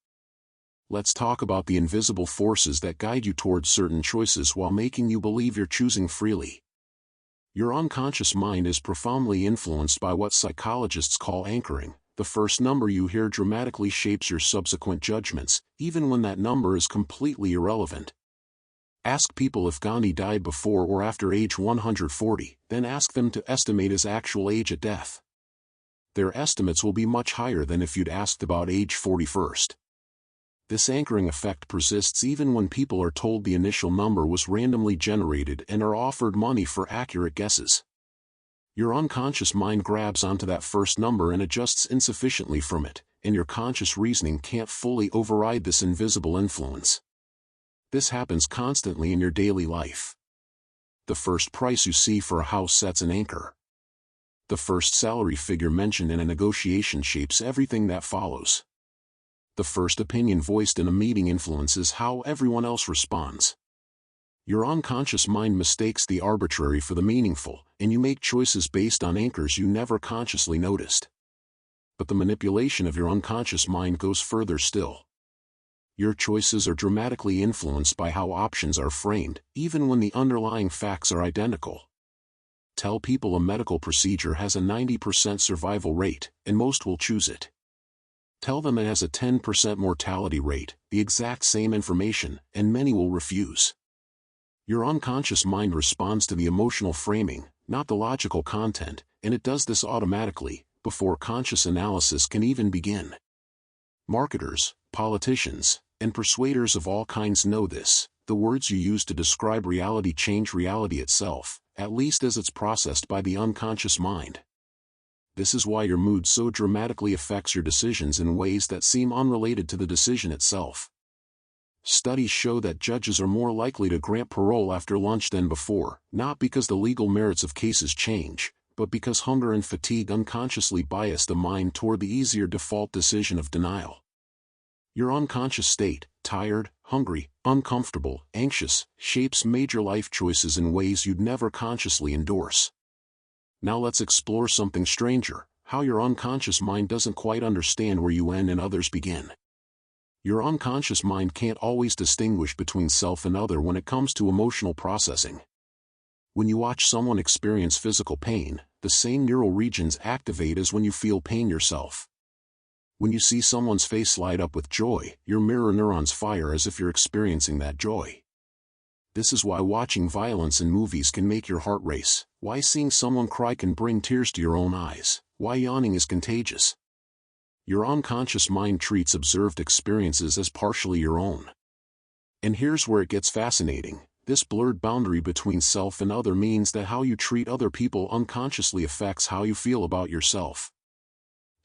Let's talk about the invisible forces that guide you towards certain choices while making you believe you're choosing freely. Your unconscious mind is profoundly influenced by what psychologists call anchoring. The first number you hear dramatically shapes your subsequent judgments, even when that number is completely irrelevant. Ask people if Gandhi died before or after age 140, then ask them to estimate his actual age at death. Their estimates will be much higher than if you'd asked about age 41st. This anchoring effect persists even when people are told the initial number was randomly generated and are offered money for accurate guesses. Your unconscious mind grabs onto that first number and adjusts insufficiently from it, and your conscious reasoning can't fully override this invisible influence. This happens constantly in your daily life. The first price you see for a house sets an anchor. The first salary figure mentioned in a negotiation shapes everything that follows. The first opinion voiced in a meeting influences how everyone else responds. Your unconscious mind mistakes the arbitrary for the meaningful, and you make choices based on anchors you never consciously noticed. But the manipulation of your unconscious mind goes further still. Your choices are dramatically influenced by how options are framed, even when the underlying facts are identical. Tell people a medical procedure has a 90% survival rate, and most will choose it. Tell them it has a 10% mortality rate, the exact same information, and many will refuse. Your unconscious mind responds to the emotional framing, not the logical content, and it does this automatically, before conscious analysis can even begin. Marketers, politicians, and persuaders of all kinds know this. The words you use to describe reality change reality itself, at least as it's processed by the unconscious mind. This is why your mood so dramatically affects your decisions in ways that seem unrelated to the decision itself. Studies show that judges are more likely to grant parole after lunch than before, not because the legal merits of cases change, but because hunger and fatigue unconsciously bias the mind toward the easier default decision of denial. Your unconscious state, tired, hungry, uncomfortable, anxious, shapes major life choices in ways you'd never consciously endorse. Now let's explore something stranger, how your unconscious mind doesn't quite understand where you end and others begin. Your unconscious mind can't always distinguish between self and other when it comes to emotional processing. When you watch someone experience physical pain, the same neural regions activate as when you feel pain yourself. When you see someone's face light up with joy, your mirror neurons fire as if you're experiencing that joy. This is why watching violence in movies can make your heart race, why seeing someone cry can bring tears to your own eyes, why yawning is contagious. Your unconscious mind treats observed experiences as partially your own. And here's where it gets fascinating. This blurred boundary between self and other means that how you treat other people unconsciously affects how you feel about yourself.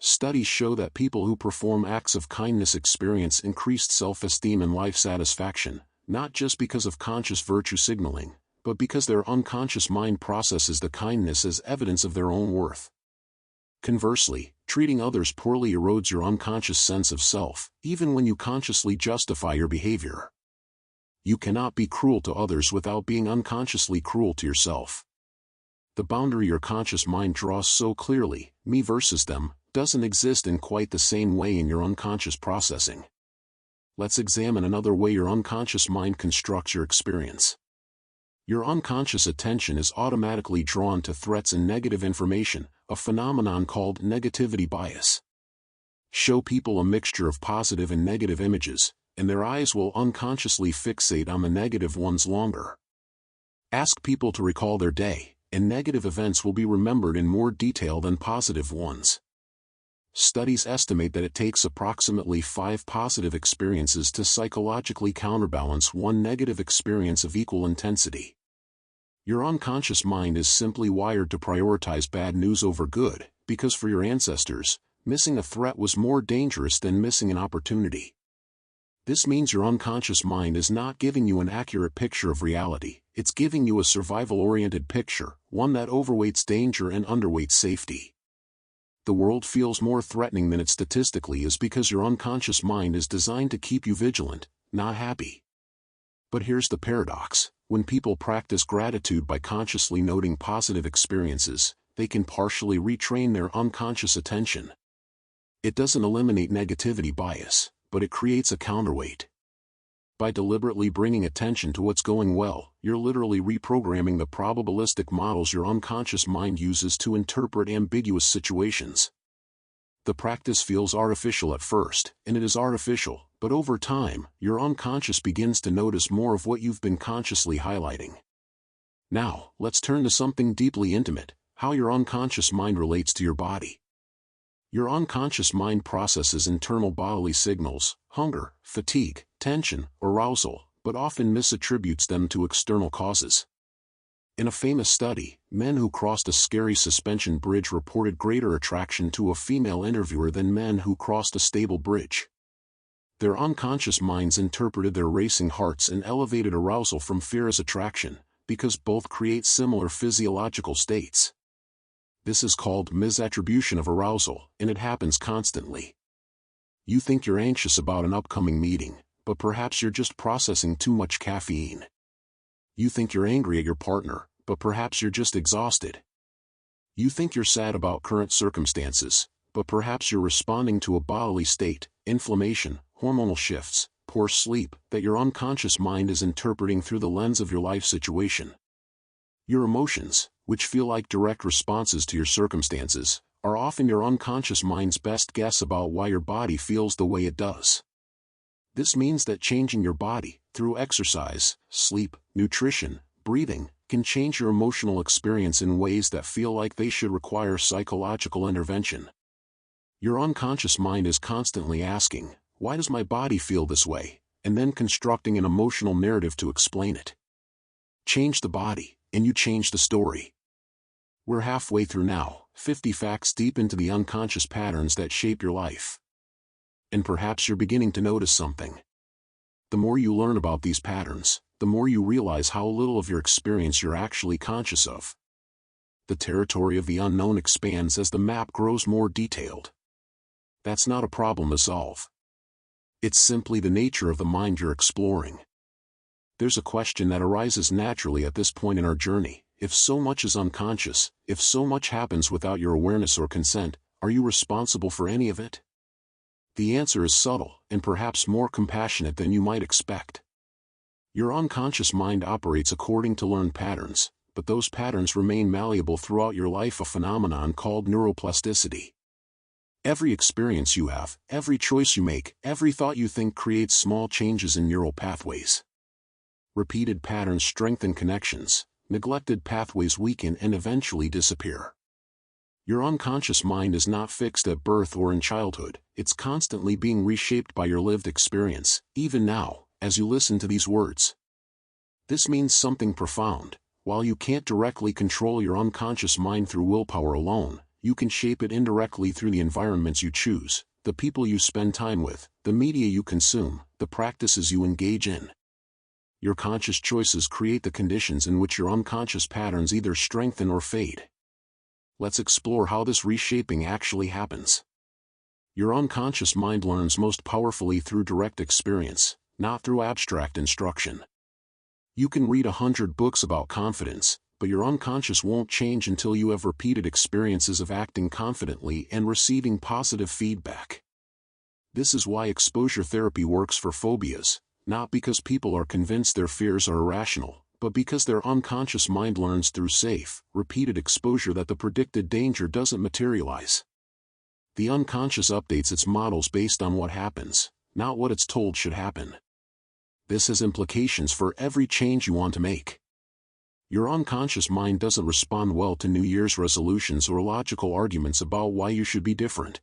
Studies show that people who perform acts of kindness experience increased self-esteem and life satisfaction, not just because of conscious virtue signaling, but because their unconscious mind processes the kindness as evidence of their own worth. Conversely, treating others poorly erodes your unconscious sense of self, even when you consciously justify your behavior. You cannot be cruel to others without being unconsciously cruel to yourself. The boundary your conscious mind draws so clearly, me versus them, doesn't exist in quite the same way in your unconscious processing. Let's examine another way your unconscious mind constructs your experience. Your unconscious attention is automatically drawn to threats and negative information, a phenomenon called negativity bias. Show people a mixture of positive and negative images, and their eyes will unconsciously fixate on the negative ones longer. Ask people to recall their day, and negative events will be remembered in more detail than positive ones. Studies estimate that it takes approximately 5 positive experiences to psychologically counterbalance one negative experience of equal intensity. Your unconscious mind is simply wired to prioritize bad news over good, because for your ancestors, missing a threat was more dangerous than missing an opportunity. This means your unconscious mind is not giving you an accurate picture of reality, it's giving you a survival-oriented picture, one that overweights danger and underweights safety. The world feels more threatening than it statistically is because your unconscious mind is designed to keep you vigilant, not happy. But here's the paradox: when people practice gratitude by consciously noting positive experiences, they can partially retrain their unconscious attention. It doesn't eliminate negativity bias, but it creates a counterweight. By deliberately bringing attention to what's going well, you're literally reprogramming the probabilistic models your unconscious mind uses to interpret ambiguous situations. The practice feels artificial at first, and it is artificial, but over time, your unconscious begins to notice more of what you've been consciously highlighting. Now, let's turn to something deeply intimate: how your unconscious mind relates to your body. Your unconscious mind processes internal bodily signals, hunger, fatigue, tension, arousal, but often misattributes them to external causes. In a famous study, men who crossed a scary suspension bridge reported greater attraction to a female interviewer than men who crossed a stable bridge. Their unconscious minds interpreted their racing hearts and elevated arousal from fear as attraction, because both create similar physiological states. This is called misattribution of arousal, and it happens constantly. You think you're anxious about an upcoming meeting, but perhaps you're just processing too much caffeine. You think you're angry at your partner, but perhaps you're just exhausted. You think you're sad about current circumstances, but perhaps you're responding to a bodily state, inflammation, hormonal shifts, poor sleep, that your unconscious mind is interpreting through the lens of your life situation. Your emotions, which feel like direct responses to your circumstances, are often your unconscious mind's best guess about why your body feels the way it does. This means that changing your body, through exercise, sleep, nutrition, breathing, can change your emotional experience in ways that feel like they should require psychological intervention. Your unconscious mind is constantly asking, "Why does my body feel this way?" and then constructing an emotional narrative to explain it. Change the body, and you change the story. We're halfway through now, 50 facts deep into the unconscious patterns that shape your life. And perhaps you're beginning to notice something. The more you learn about these patterns, the more you realize how little of your experience you're actually conscious of. The territory of the unknown expands as the map grows more detailed. That's not a problem to solve. It's simply the nature of the mind you're exploring. There's a question that arises naturally at this point in our journey: if so much is unconscious, if so much happens without your awareness or consent, are you responsible for any of it? The answer is subtle, and perhaps more compassionate than you might expect. Your unconscious mind operates according to learned patterns, but those patterns remain malleable throughout your life, a phenomenon called neuroplasticity. Every experience you have, every choice you make, every thought you think creates small changes in neural pathways. Repeated patterns strengthen connections, neglected pathways weaken and eventually disappear. Your unconscious mind is not fixed at birth or in childhood, it's constantly being reshaped by your lived experience, even now, as you listen to these words. This means something profound. While you can't directly control your unconscious mind through willpower alone, you can shape it indirectly through the environments you choose, the people you spend time with, the media you consume, the practices you engage in. Your conscious choices create the conditions in which your unconscious patterns either strengthen or fade. Let's explore how this reshaping actually happens. Your unconscious mind learns most powerfully through direct experience, not through abstract instruction. You can read 100 books about confidence, but your unconscious won't change until you have repeated experiences of acting confidently and receiving positive feedback. This is why exposure therapy works for phobias, not because people are convinced their fears are irrational, but because their unconscious mind learns through safe, repeated exposure that the predicted danger doesn't materialize. The unconscious updates its models based on what happens, not what it's told should happen. This has implications for every change you want to make. Your unconscious mind doesn't respond well to New Year's resolutions or logical arguments about why you should be different.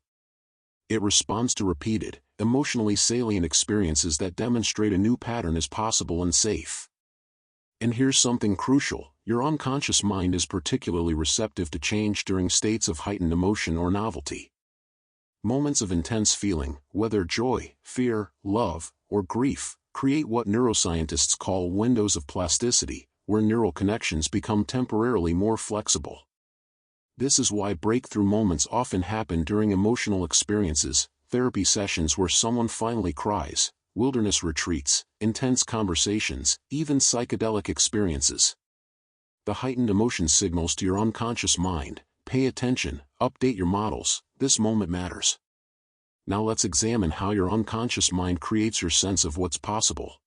It responds to repeated, emotionally salient experiences that demonstrate a new pattern is possible and safe. And here's something crucial: your unconscious mind is particularly receptive to change during states of heightened emotion or novelty. Moments of intense feeling, whether joy, fear, love, or grief, create what neuroscientists call windows of plasticity, where neural connections become temporarily more flexible. This is why breakthrough moments often happen during emotional experiences, therapy sessions where someone finally cries, wilderness retreats, intense conversations, even psychedelic experiences. The heightened emotion signals to your unconscious mind, pay attention, update your models, this moment matters. Now let's examine how your unconscious mind creates your sense of what's possible.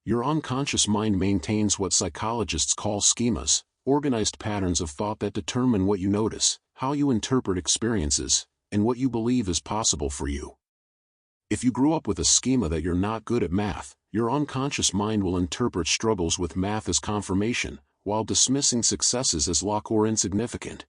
Your unconscious mind maintains what psychologists call schemas, organized patterns of thought that determine what you notice, how you interpret experiences, and what you believe is possible for you. If you grew up with a schema that you're not good at math, your unconscious mind will interpret struggles with math as confirmation, while dismissing successes as luck or insignificant.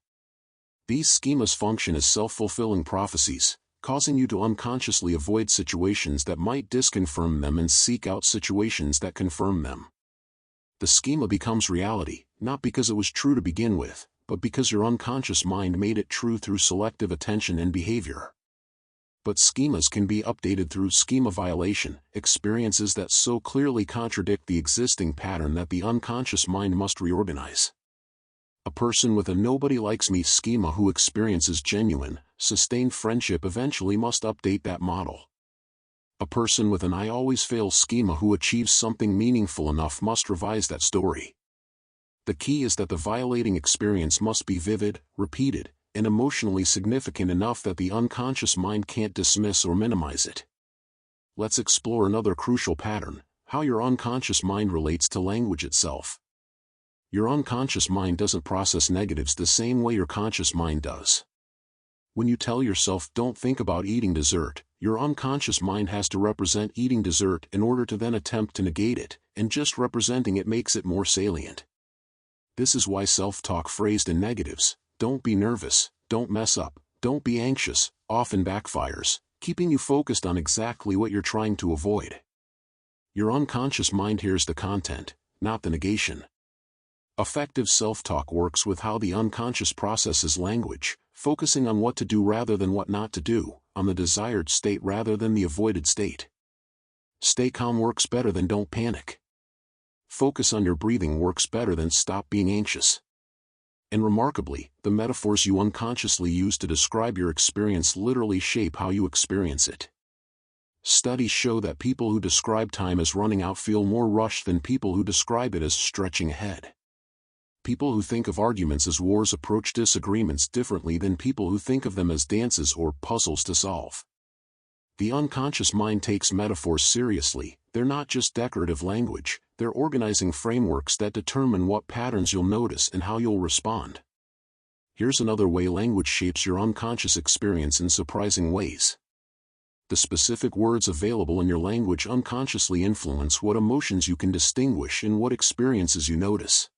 These schemas function as self-fulfilling prophecies, causing you to unconsciously avoid situations that might disconfirm them and seek out situations that confirm them. The schema becomes reality, not because it was true to begin with, but because your unconscious mind made it true through selective attention and behavior. But schemas can be updated through schema violation, experiences that so clearly contradict the existing pattern that the unconscious mind must reorganize. A person with a nobody likes me schema who experiences genuine, sustained friendship eventually must update that model. A person with an I always fail schema who achieves something meaningful enough must revise that story. The key is that the violating experience must be vivid, repeated, and emotionally significant enough that the unconscious mind can't dismiss or minimize it. Let's explore another crucial pattern: how your unconscious mind relates to language itself. Your unconscious mind doesn't process negatives the same way your conscious mind does. When you tell yourself don't think about eating dessert, your unconscious mind has to represent eating dessert in order to then attempt to negate it, and just representing it makes it more salient. This is why self-talk phrased in negatives, don't be nervous, don't mess up, don't be anxious, often backfires, keeping you focused on exactly what you're trying to avoid. Your unconscious mind hears the content, not the negation. Effective self-talk works with how the unconscious processes language, focusing on what to do rather than what not to do, on the desired state rather than the avoided state. Stay calm works better than don't panic. Focus on your breathing works better than stop being anxious. And remarkably, the metaphors you unconsciously use to describe your experience literally shape how you experience it. Studies show that people who describe time as running out feel more rushed than people who describe it as stretching ahead. People who think of arguments as wars approach disagreements differently than people who think of them as dances or puzzles to solve. The unconscious mind takes metaphors seriously. They're not just decorative language, they're organizing frameworks that determine what patterns you'll notice and how you'll respond. Here's another way language shapes your unconscious experience in surprising ways. The specific words available in your language unconsciously influence what emotions you can distinguish and what experiences you notice.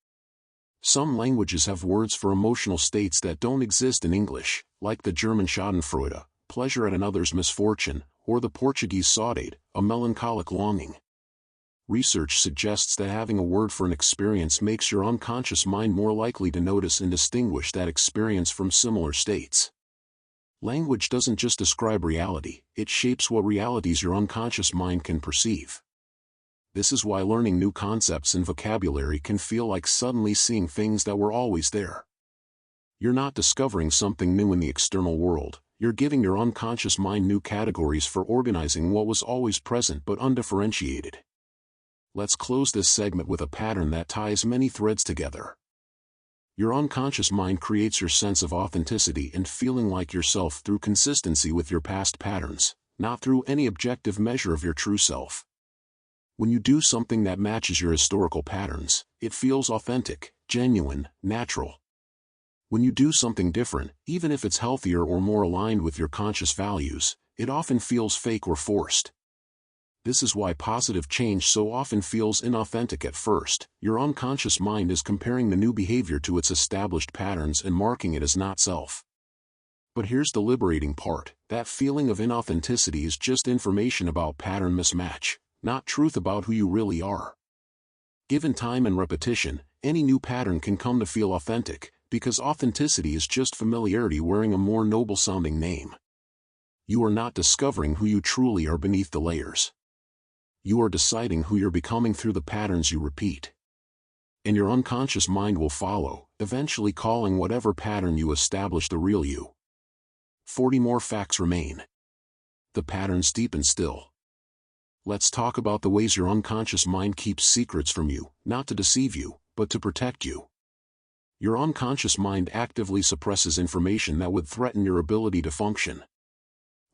Some languages have words for emotional states that don't exist in English, like the German Schadenfreude, pleasure at another's misfortune, or the Portuguese saudade, a melancholic longing. Research suggests that having a word for an experience makes your unconscious mind more likely to notice and distinguish that experience from similar states. Language doesn't just describe reality, it shapes what realities your unconscious mind can perceive. This is why learning new concepts and vocabulary can feel like suddenly seeing things that were always there. You're not discovering something new in the external world, you're giving your unconscious mind new categories for organizing what was always present but undifferentiated. Let's close this segment with a pattern that ties many threads together. Your unconscious mind creates your sense of authenticity and feeling like yourself through consistency with your past patterns, not through any objective measure of your true self. When you do something that matches your historical patterns, it feels authentic, genuine, natural. When you do something different, even if it's healthier or more aligned with your conscious values, it often feels fake or forced. This is why positive change so often feels inauthentic at first. Your unconscious mind is comparing the new behavior to its established patterns and marking it as not self. But here's the liberating part. That feeling of inauthenticity is just information about pattern mismatch, not truth about who you really are. Given time and repetition, any new pattern can come to feel authentic, because authenticity is just familiarity wearing a more noble-sounding name. You are not discovering who you truly are beneath the layers. You are deciding who you're becoming through the patterns you repeat. And your unconscious mind will follow, eventually calling whatever pattern you establish the real you. 40 more facts remain. The patterns deepen still. Let's talk about the ways your unconscious mind keeps secrets from you, not to deceive you, but to protect you. Your unconscious mind actively suppresses information that would threaten your ability to function.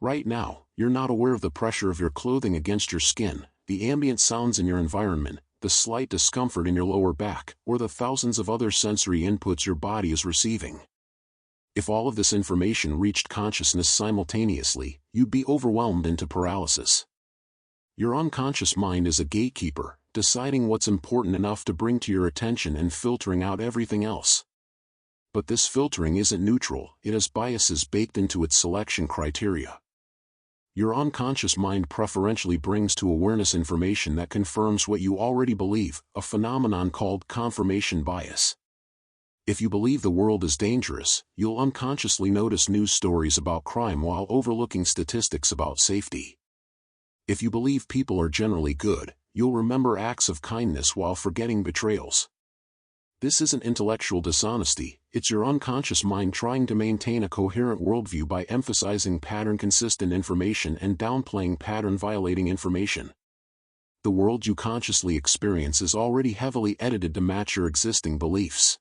Right now, you're not aware of the pressure of your clothing against your skin, the ambient sounds in your environment, the slight discomfort in your lower back, or the thousands of other sensory inputs your body is receiving. If all of this information reached consciousness simultaneously, you'd be overwhelmed into paralysis. Your unconscious mind is a gatekeeper, deciding what's important enough to bring to your attention and filtering out everything else. But this filtering isn't neutral, it has biases baked into its selection criteria. Your unconscious mind preferentially brings to awareness information that confirms what you already believe, a phenomenon called confirmation bias. If you believe the world is dangerous, you'll unconsciously notice news stories about crime while overlooking statistics about safety. If you believe people are generally good, you'll remember acts of kindness while forgetting betrayals. This isn't intellectual dishonesty, it's your unconscious mind trying to maintain a coherent worldview by emphasizing pattern-consistent information and downplaying pattern-violating information. The world you consciously experience is already heavily edited to match your existing beliefs.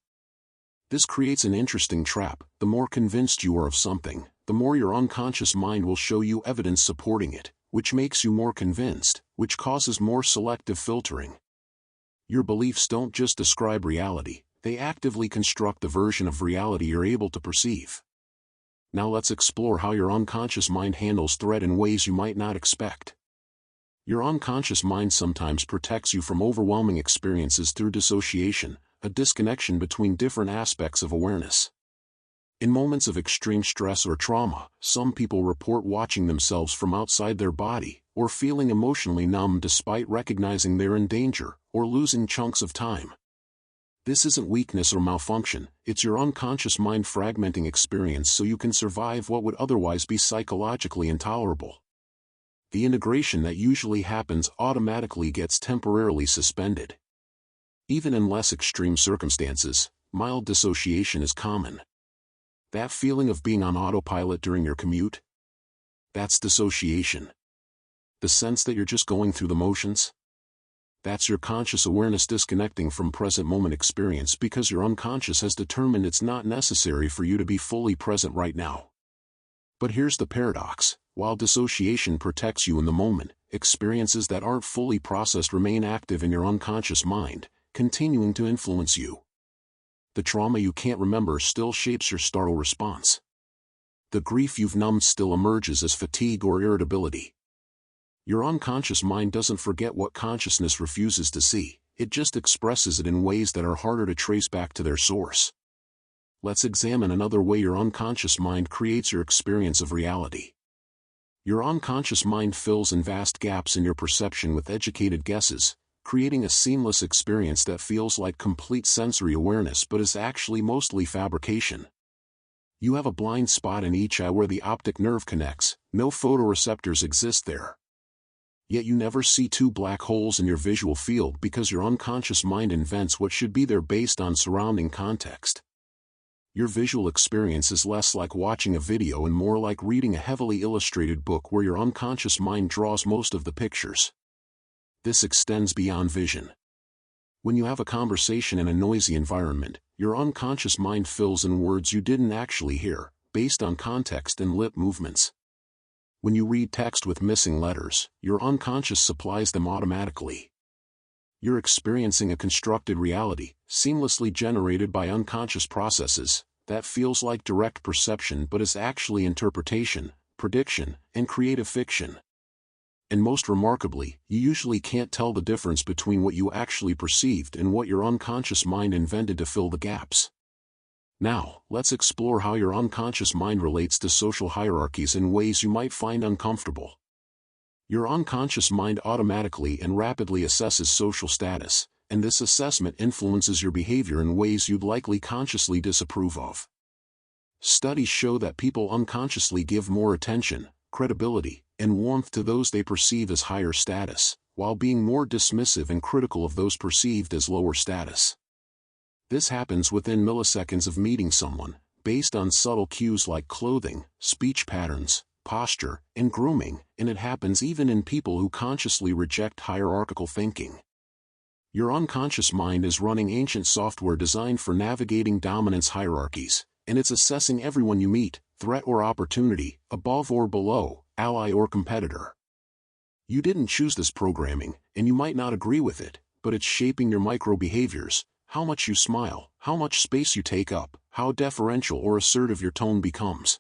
This creates an interesting trap. The more convinced you are of something, the more your unconscious mind will show you evidence supporting it, which makes you more convinced, which causes more selective filtering. Your beliefs don't just describe reality, they actively construct the version of reality you're able to perceive. Now let's explore how your unconscious mind handles threat in ways you might not expect. Your unconscious mind sometimes protects you from overwhelming experiences through dissociation, a disconnection between different aspects of awareness. In moments of extreme stress or trauma, some people report watching themselves from outside their body, or feeling emotionally numb despite recognizing they're in danger, or losing chunks of time. This isn't weakness or malfunction, it's your unconscious mind fragmenting experience so you can survive what would otherwise be psychologically intolerable. The integration that usually happens automatically gets temporarily suspended. Even in less extreme circumstances, mild dissociation is common. That feeling of being on autopilot during your commute? That's dissociation. The sense that you're just going through the motions? That's your conscious awareness disconnecting from present moment experience because your unconscious has determined it's not necessary for you to be fully present right now. But here's the paradox. While dissociation protects you in the moment, experiences that aren't fully processed remain active in your unconscious mind, continuing to influence you. The trauma you can't remember still shapes your startle response. The grief you've numbed still emerges as fatigue or irritability. Your unconscious mind doesn't forget what consciousness refuses to see, it just expresses it in ways that are harder to trace back to their source. Let's examine another way your unconscious mind creates your experience of reality. Your unconscious mind fills in vast gaps in your perception with educated guesses, creating a seamless experience that feels like complete sensory awareness but is actually mostly fabrication. You have a blind spot in each eye where the optic nerve connects, no photoreceptors exist there. Yet you never see two black holes in your visual field because your unconscious mind invents what should be there based on surrounding context. Your visual experience is less like watching a video and more like reading a heavily illustrated book where your unconscious mind draws most of the pictures. This extends beyond vision. When you have a conversation in a noisy environment, your unconscious mind fills in words you didn't actually hear, based on context and lip movements. When you read text with missing letters, your unconscious supplies them automatically. You're experiencing a constructed reality, seamlessly generated by unconscious processes, that feels like direct perception but is actually interpretation, prediction, and creative fiction. And most remarkably, you usually can't tell the difference between what you actually perceived and what your unconscious mind invented to fill the gaps. Now, let's explore how your unconscious mind relates to social hierarchies in ways you might find uncomfortable. Your unconscious mind automatically and rapidly assesses social status, and this assessment influences your behavior in ways you'd likely consciously disapprove of. Studies show that people unconsciously give more attention, credibility, and warmth to those they perceive as higher status, while being more dismissive and critical of those perceived as lower status. This happens within milliseconds of meeting someone, based on subtle cues like clothing, speech patterns, posture, and grooming, and it happens even in people who consciously reject hierarchical thinking. Your unconscious mind is running ancient software designed for navigating dominance hierarchies, and it's assessing everyone you meet, threat or opportunity, above or below, ally or competitor. You didn't choose this programming, and you might not agree with it, but it's shaping your micro-behaviors, how much you smile, how much space you take up, how deferential or assertive your tone becomes.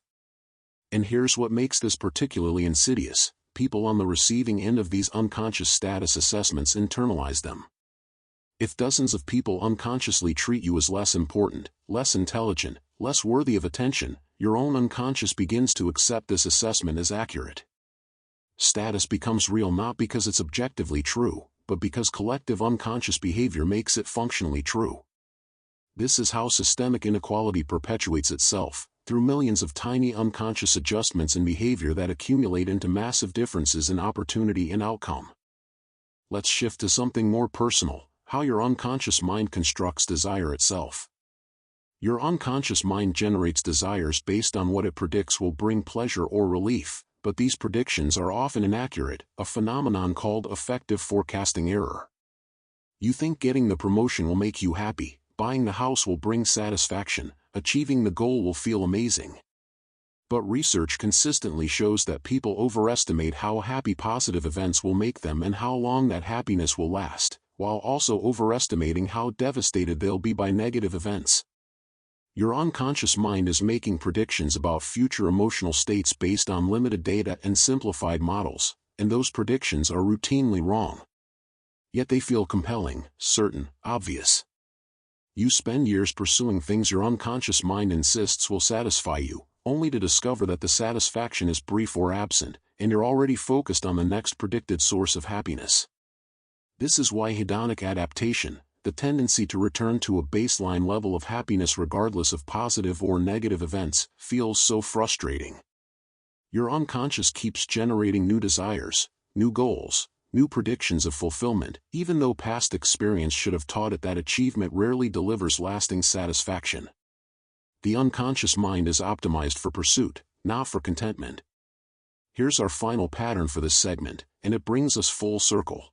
And here's what makes this particularly insidious: people on the receiving end of these unconscious status assessments internalize them. If dozens of people unconsciously treat you as less important, less intelligent, less worthy of attention, your own unconscious begins to accept this assessment as accurate. Status becomes real not because it's objectively true, but because collective unconscious behavior makes it functionally true. This is how systemic inequality perpetuates itself, through millions of tiny unconscious adjustments in behavior that accumulate into massive differences in opportunity and outcome. Let's shift to something more personal: how your unconscious mind constructs desire itself. Your unconscious mind generates desires based on what it predicts will bring pleasure or relief, but these predictions are often inaccurate, a phenomenon called affective forecasting error. You think getting the promotion will make you happy, buying the house will bring satisfaction, achieving the goal will feel amazing. But research consistently shows that people overestimate how happy positive events will make them and how long that happiness will last, while also overestimating how devastated they'll be by negative events. Your unconscious mind is making predictions about future emotional states based on limited data and simplified models, and those predictions are routinely wrong. Yet they feel compelling, certain, obvious. You spend years pursuing things your unconscious mind insists will satisfy you, only to discover that the satisfaction is brief or absent, and you're already focused on the next predicted source of happiness. This is why hedonic adaptation, the tendency to return to a baseline level of happiness regardless of positive or negative events, feels so frustrating. Your unconscious keeps generating new desires, new goals, new predictions of fulfillment, even though past experience should have taught it that achievement rarely delivers lasting satisfaction. The unconscious mind is optimized for pursuit, not for contentment. Here's our final pattern for this segment, and it brings us full circle.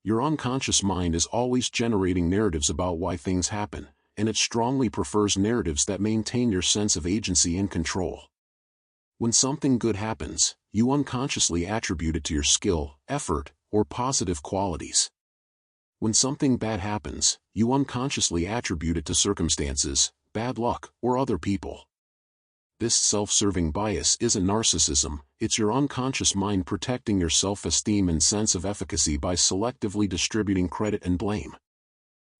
Your unconscious mind is always generating narratives about why things happen, and it strongly prefers narratives that maintain your sense of agency and control. When something good happens, you unconsciously attribute it to your skill, effort, or positive qualities. When something bad happens, you unconsciously attribute it to circumstances, bad luck, or other people. This self-serving bias isn't narcissism, it's your unconscious mind protecting your self-esteem and sense of efficacy by selectively distributing credit and blame.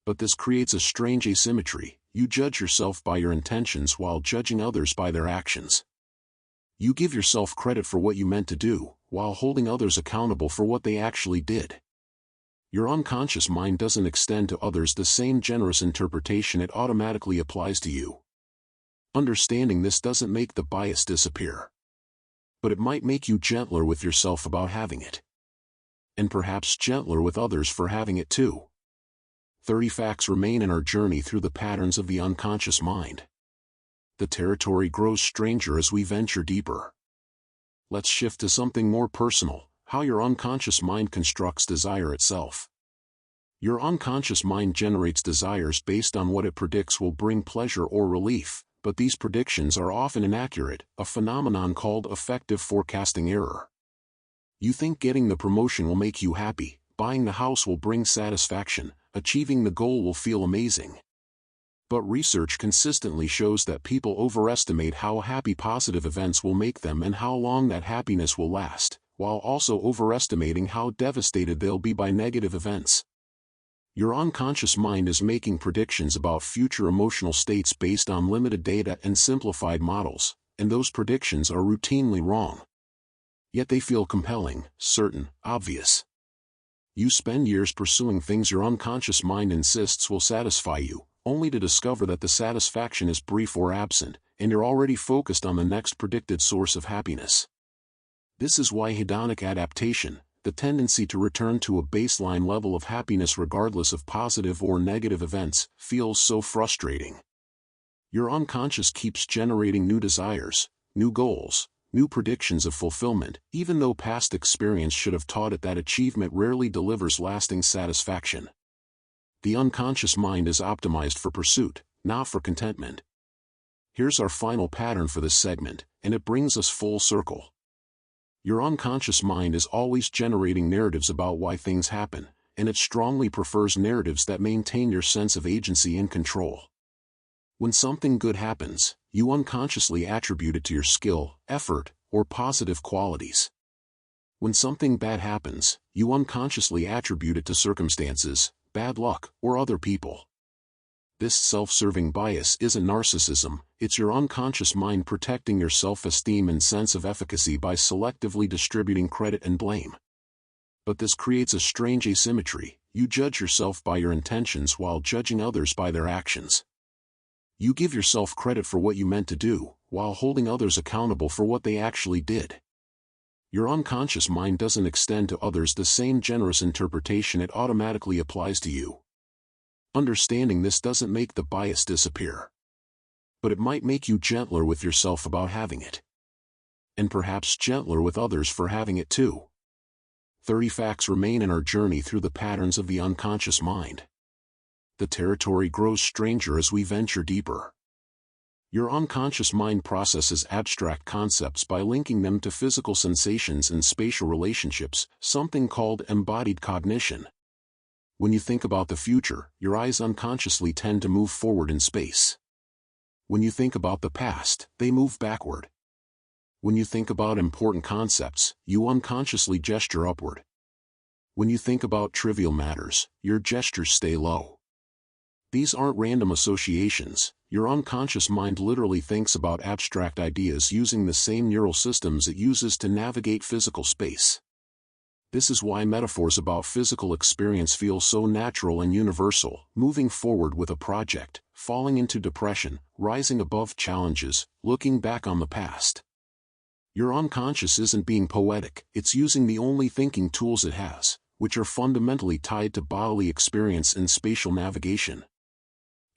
But this creates a strange asymmetry: you judge yourself by your intentions while judging others by their actions. You give yourself credit for what you meant to do, while holding others accountable for what they actually did. Your unconscious mind doesn't extend to others the same generous interpretation it automatically applies to you. Understanding this doesn't make the bias disappear. But it might make you gentler with yourself about having it. And perhaps gentler with others for having it too. 30 facts remain in our journey through the patterns of the unconscious mind. The territory grows stranger as we venture deeper. Let's shift to something more personal: how your unconscious mind constructs desire itself. Your unconscious mind generates desires based on what it predicts will bring pleasure or relief, but these predictions are often inaccurate, a phenomenon called affective forecasting error. You think getting the promotion will make you happy, buying the house will bring satisfaction, achieving the goal will feel amazing. But research consistently shows that people overestimate how happy positive events will make them and how long that happiness will last, while also overestimating how devastated they'll be by negative events. Your unconscious mind is making predictions about future emotional states based on limited data and simplified models, and those predictions are routinely wrong. Yet they feel compelling, certain, obvious. You spend years pursuing things your unconscious mind insists will satisfy you, only to discover that the satisfaction is brief or absent, and you're already focused on the next predicted source of happiness. This is why hedonic adaptation, the tendency to return to a baseline level of happiness regardless of positive or negative events, feels so frustrating. Your unconscious keeps generating new desires, new goals, new predictions of fulfillment, even though past experience should have taught it that achievement rarely delivers lasting satisfaction. The unconscious mind is optimized for pursuit, not for contentment. Here's our final pattern for this segment, and it brings us full circle. Your unconscious mind is always generating narratives about why things happen, and it strongly prefers narratives that maintain your sense of agency and control. When something good happens, you unconsciously attribute it to your skill, effort, or positive qualities. When something bad happens, you unconsciously attribute it to circumstances, bad luck, or other people. This self-serving bias isn't narcissism, it's your unconscious mind protecting your self-esteem and sense of efficacy by selectively distributing credit and blame. But this creates a strange asymmetry. You judge yourself by your intentions while judging others by their actions. You give yourself credit for what you meant to do, while holding others accountable for what they actually did. Your unconscious mind doesn't extend to others the same generous interpretation it automatically applies to you. Understanding this doesn't make the bias disappear. But it might make you gentler with yourself about having it. And perhaps gentler with others for having it too. 30 facts remain in our journey through the patterns of the unconscious mind. The territory grows stranger as we venture deeper. Your unconscious mind processes abstract concepts by linking them to physical sensations and spatial relationships, something called embodied cognition. When you think about the future, your eyes unconsciously tend to move forward in space. When you think about the past, they move backward. When you think about important concepts, you unconsciously gesture upward. When you think about trivial matters, your gestures stay low. These aren't random associations. Your unconscious mind literally thinks about abstract ideas using the same neural systems it uses to navigate physical space. This is why metaphors about physical experience feel so natural and universal: moving forward with a project, falling into depression, rising above challenges, looking back on the past. Your unconscious isn't being poetic, it's using the only thinking tools it has, which are fundamentally tied to bodily experience and spatial navigation.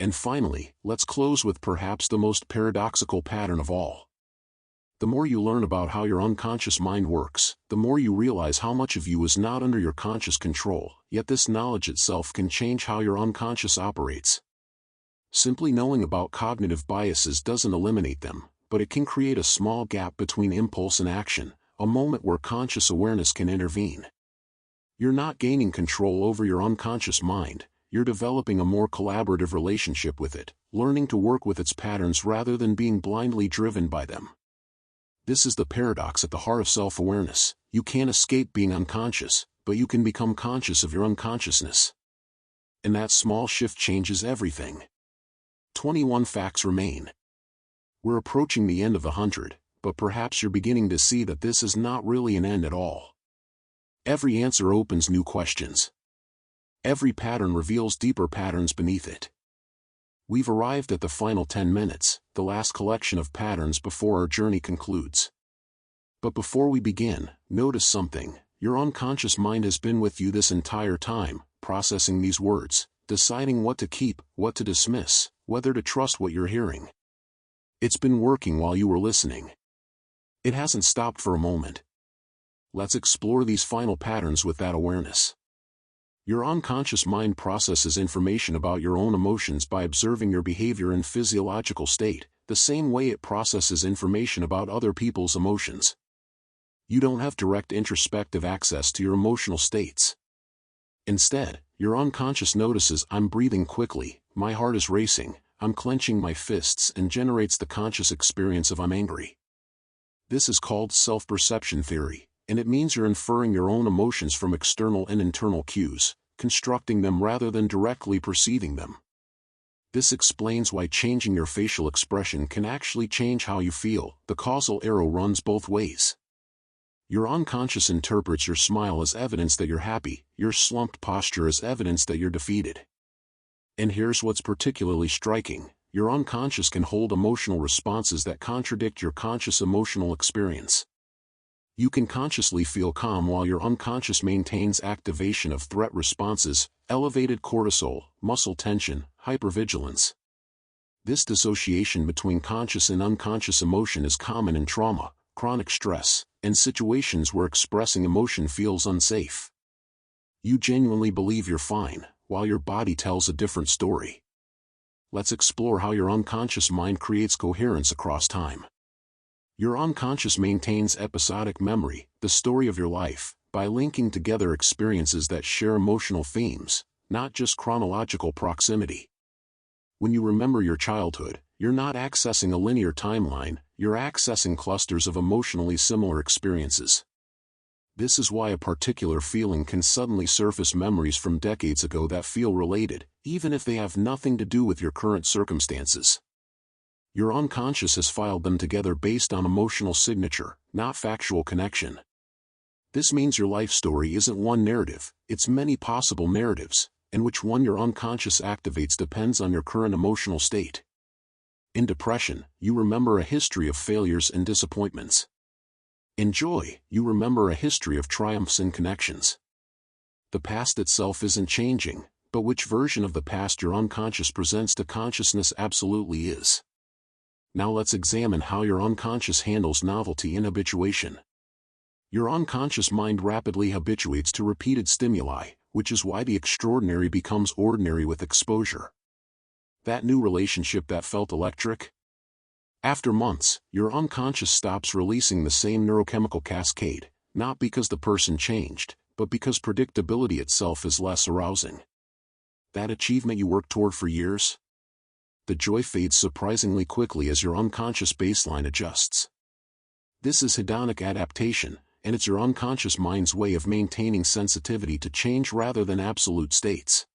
And finally, let's close with perhaps the most paradoxical pattern of all. The more you learn about how your unconscious mind works, the more you realize how much of you is not under your conscious control, yet this knowledge itself can change how your unconscious operates. Simply knowing about cognitive biases doesn't eliminate them, but it can create a small gap between impulse and action, a moment where conscious awareness can intervene. You're not gaining control over your unconscious mind, you're developing a more collaborative relationship with it, learning to work with its patterns rather than being blindly driven by them. This is the paradox at the heart of self-awareness. You can't escape being unconscious, but you can become conscious of your unconsciousness. And that small shift changes everything. 21 facts remain. We're approaching the end of the 100, but perhaps you're beginning to see that this is not really an end at all. Every answer opens new questions. Every pattern reveals deeper patterns beneath it. We've arrived at the final 10 minutes, the last collection of patterns before our journey concludes. But before we begin, notice something. Your unconscious mind has been with you this entire time, processing these words, deciding what to keep, what to dismiss, whether to trust what you're hearing. It's been working while you were listening. It hasn't stopped for a moment. Let's explore these final patterns with that awareness. Your unconscious mind processes information about your own emotions by observing your behavior and physiological state, the same way it processes information about other people's emotions. You don't have direct introspective access to your emotional states. Instead, your unconscious notices, I'm breathing quickly, my heart is racing, I'm clenching my fists, and generates the conscious experience of I'm angry. This is called self-perception theory, and it means you're inferring your own emotions from external and internal cues, constructing them rather than directly perceiving them. This explains why changing your facial expression can actually change how you feel. The causal arrow runs both ways. Your unconscious interprets your smile as evidence that you're happy, your slumped posture as evidence that you're defeated. And here's what's particularly striking: your unconscious can hold emotional responses that contradict your conscious emotional experience. You can consciously feel calm while your unconscious maintains activation of threat responses, elevated cortisol, muscle tension, hypervigilance. This dissociation between conscious and unconscious emotion is common in trauma, chronic stress, and situations where expressing emotion feels unsafe. You genuinely believe you're fine, while your body tells a different story. Let's explore how your unconscious mind creates coherence across time. Your unconscious maintains episodic memory, the story of your life, by linking together experiences that share emotional themes, not just chronological proximity. When you remember your childhood, you're not accessing a linear timeline, you're accessing clusters of emotionally similar experiences. This is why a particular feeling can suddenly surface memories from decades ago that feel related, even if they have nothing to do with your current circumstances. Your unconscious has filed them together based on emotional signature, not factual connection. This means your life story isn't one narrative, it's many possible narratives, and which one your unconscious activates depends on your current emotional state. In depression, you remember a history of failures and disappointments. In joy, you remember a history of triumphs and connections. The past itself isn't changing, but which version of the past your unconscious presents to consciousness absolutely is. Now let's examine how your unconscious handles novelty and habituation. Your unconscious mind rapidly habituates to repeated stimuli, which is why the extraordinary becomes ordinary with exposure. That new relationship that felt electric? After months, your unconscious stops releasing the same neurochemical cascade, not because the person changed, but because predictability itself is less arousing. That achievement you worked toward for years? The joy fades surprisingly quickly as your unconscious baseline adjusts. This is hedonic adaptation, and it's your unconscious mind's way of maintaining sensitivity to change rather than absolute states.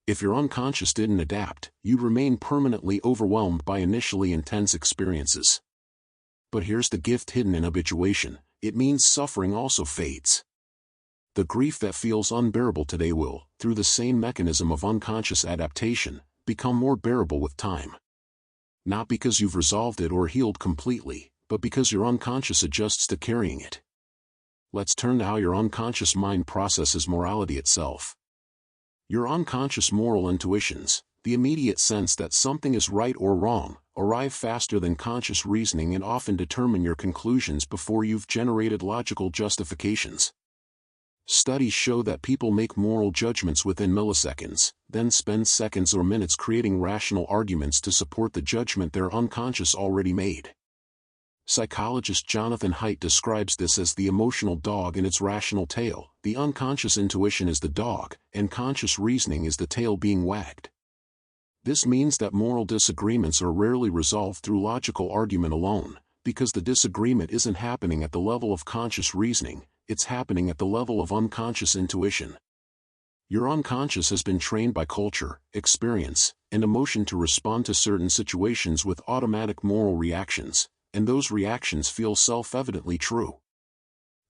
If your unconscious didn't adapt, you'd remain permanently overwhelmed by initially intense experiences. But here's the gift hidden in habituation: it means suffering also fades. The grief that feels unbearable today will, through the same mechanism of unconscious adaptation, become more bearable with time. Not because you've resolved it or healed completely, but because your unconscious adjusts to carrying it. Let's turn to how your unconscious mind processes morality itself. Your unconscious moral intuitions, the immediate sense that something is right or wrong, arrive faster than conscious reasoning and often determine your conclusions before you've generated logical justifications. Studies show that people make moral judgments within milliseconds, then spend seconds or minutes creating rational arguments to support the judgment their unconscious already made. Psychologist Jonathan Haidt describes this as the emotional dog and its rational tail. The unconscious intuition is the dog, and conscious reasoning is the tail being wagged. This means that moral disagreements are rarely resolved through logical argument alone, because the disagreement isn't happening at the level of conscious reasoning, it's happening at the level of unconscious intuition. Your unconscious has been trained by culture, experience, and emotion to respond to certain situations with automatic moral reactions, and those reactions feel self-evidently true.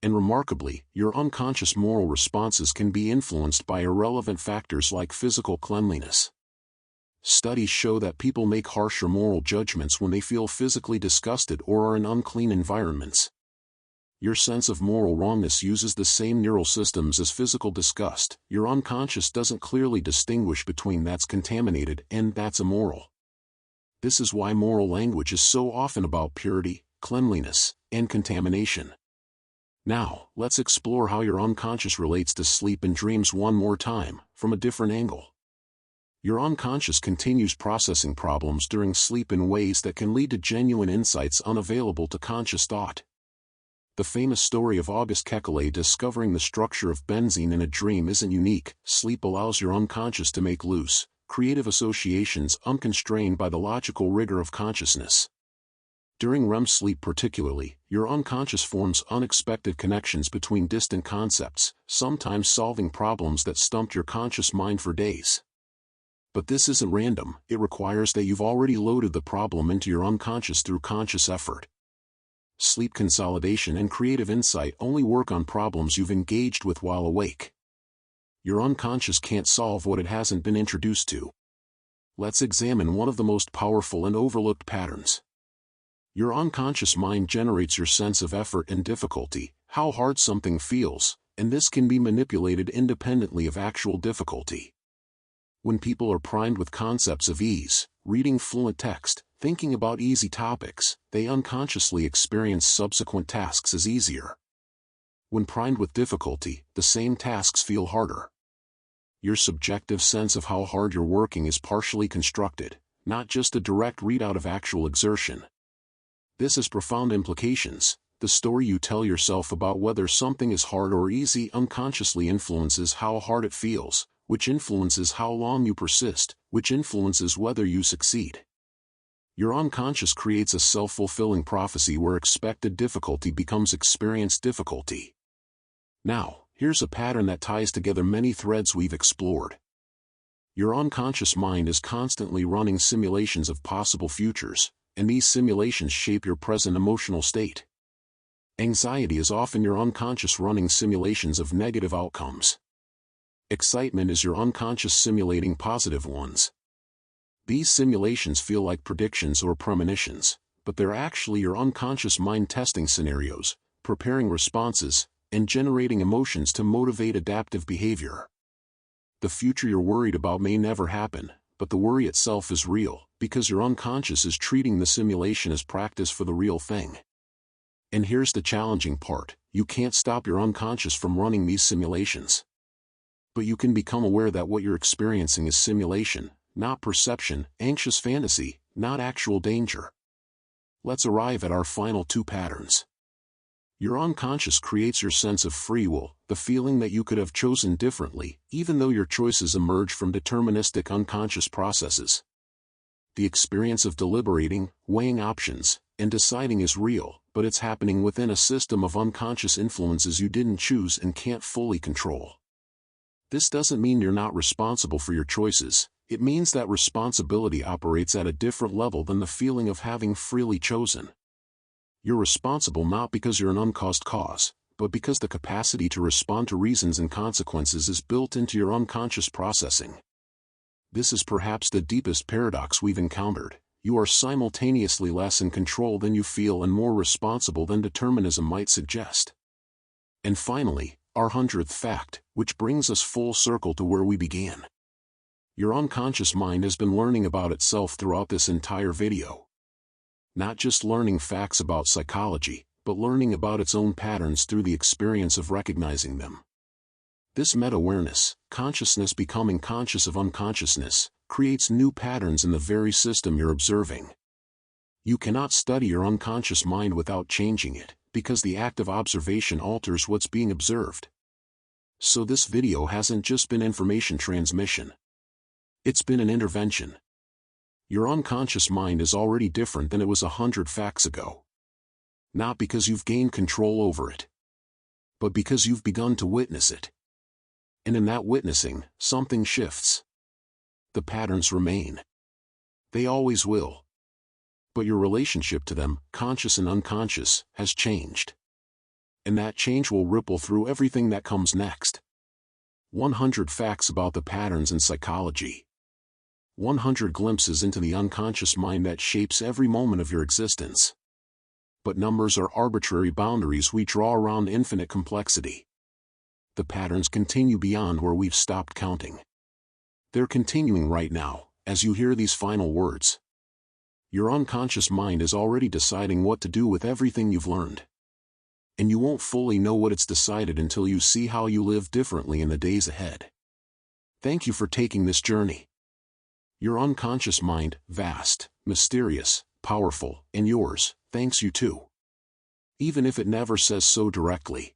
And remarkably, your unconscious moral responses can be influenced by irrelevant factors like physical cleanliness. Studies show that people make harsher moral judgments when they feel physically disgusted or are in unclean environments. Your sense of moral wrongness uses the same neural systems as physical disgust. Your unconscious doesn't clearly distinguish between that's contaminated and that's immoral. This is why moral language is so often about purity, cleanliness, and contamination. Now, let's explore how your unconscious relates to sleep and dreams one more time, from a different angle. Your unconscious continues processing problems during sleep in ways that can lead to genuine insights unavailable to conscious thought. The famous story of August Kekulé discovering the structure of benzene in a dream isn't unique. Sleep allows your unconscious to make loose, creative associations unconstrained by the logical rigor of consciousness. During REM sleep particularly, your unconscious forms unexpected connections between distant concepts, sometimes solving problems that stumped your conscious mind for days. But this isn't random, it requires that you've already loaded the problem into your unconscious through conscious effort. Sleep consolidation and creative insight only work on problems you've engaged with while awake. Your unconscious can't solve what it hasn't been introduced to. Let's examine one of the most powerful and overlooked patterns. Your unconscious mind generates your sense of effort and difficulty, how hard something feels, and this can be manipulated independently of actual difficulty. When people are primed with concepts of ease, reading fluent text, thinking about easy topics, they unconsciously experience subsequent tasks as easier. When primed with difficulty, the same tasks feel harder. Your subjective sense of how hard you're working is partially constructed, not just a direct readout of actual exertion. This has profound implications. The story you tell yourself about whether something is hard or easy unconsciously influences how hard it feels, which influences how long you persist, which influences whether you succeed. Your unconscious creates a self-fulfilling prophecy where expected difficulty becomes experienced difficulty. Now, here's a pattern that ties together many threads we've explored. Your unconscious mind is constantly running simulations of possible futures, and these simulations shape your present emotional state. Anxiety is often your unconscious running simulations of negative outcomes. Excitement is your unconscious simulating positive ones. These simulations feel like predictions or premonitions, but they're actually your unconscious mind testing scenarios, preparing responses, and generating emotions to motivate adaptive behavior. The future you're worried about may never happen, but the worry itself is real, because your unconscious is treating the simulation as practice for the real thing. And here's the challenging part: you can't stop your unconscious from running these simulations. But you can become aware that what you're experiencing is simulation, not perception, anxious fantasy, not actual danger. Let's arrive at our final two patterns. Your unconscious creates your sense of free will, the feeling that you could have chosen differently, even though your choices emerge from deterministic unconscious processes. The experience of deliberating, weighing options, and deciding is real, but it's happening within a system of unconscious influences you didn't choose and can't fully control. This doesn't mean you're not responsible for your choices. It means that responsibility operates at a different level than the feeling of having freely chosen. You're responsible not because you're an uncaused cause, but because the capacity to respond to reasons and consequences is built into your unconscious processing. This is perhaps the deepest paradox we've encountered. You are simultaneously less in control than you feel and more responsible than determinism might suggest. And finally, our 100th fact, which brings us full circle to where we began. Your unconscious mind has been learning about itself throughout this entire video. Not just learning facts about psychology, but learning about its own patterns through the experience of recognizing them. This meta-awareness, consciousness becoming conscious of unconsciousness, creates new patterns in the very system you're observing. You cannot study your unconscious mind without changing it, because the act of observation alters what's being observed. So this video hasn't just been information transmission. It's been an intervention. Your unconscious mind is already different than it was 100 facts ago. Not because you've gained control over it, but because you've begun to witness it. And in that witnessing, something shifts. The patterns remain. They always will. But your relationship to them, conscious and unconscious, has changed. And that change will ripple through everything that comes next. 100 facts about the patterns in psychology. 100 glimpses into the unconscious mind that shapes every moment of your existence. But numbers are arbitrary boundaries we draw around infinite complexity. The patterns continue beyond where we've stopped counting. They're continuing right now, as you hear these final words. Your unconscious mind is already deciding what to do with everything you've learned. And you won't fully know what it's decided until you see how you live differently in the days ahead. Thank you for taking this journey. Your unconscious mind, vast, mysterious, powerful, and yours, thanks you too. Even if it never says so directly.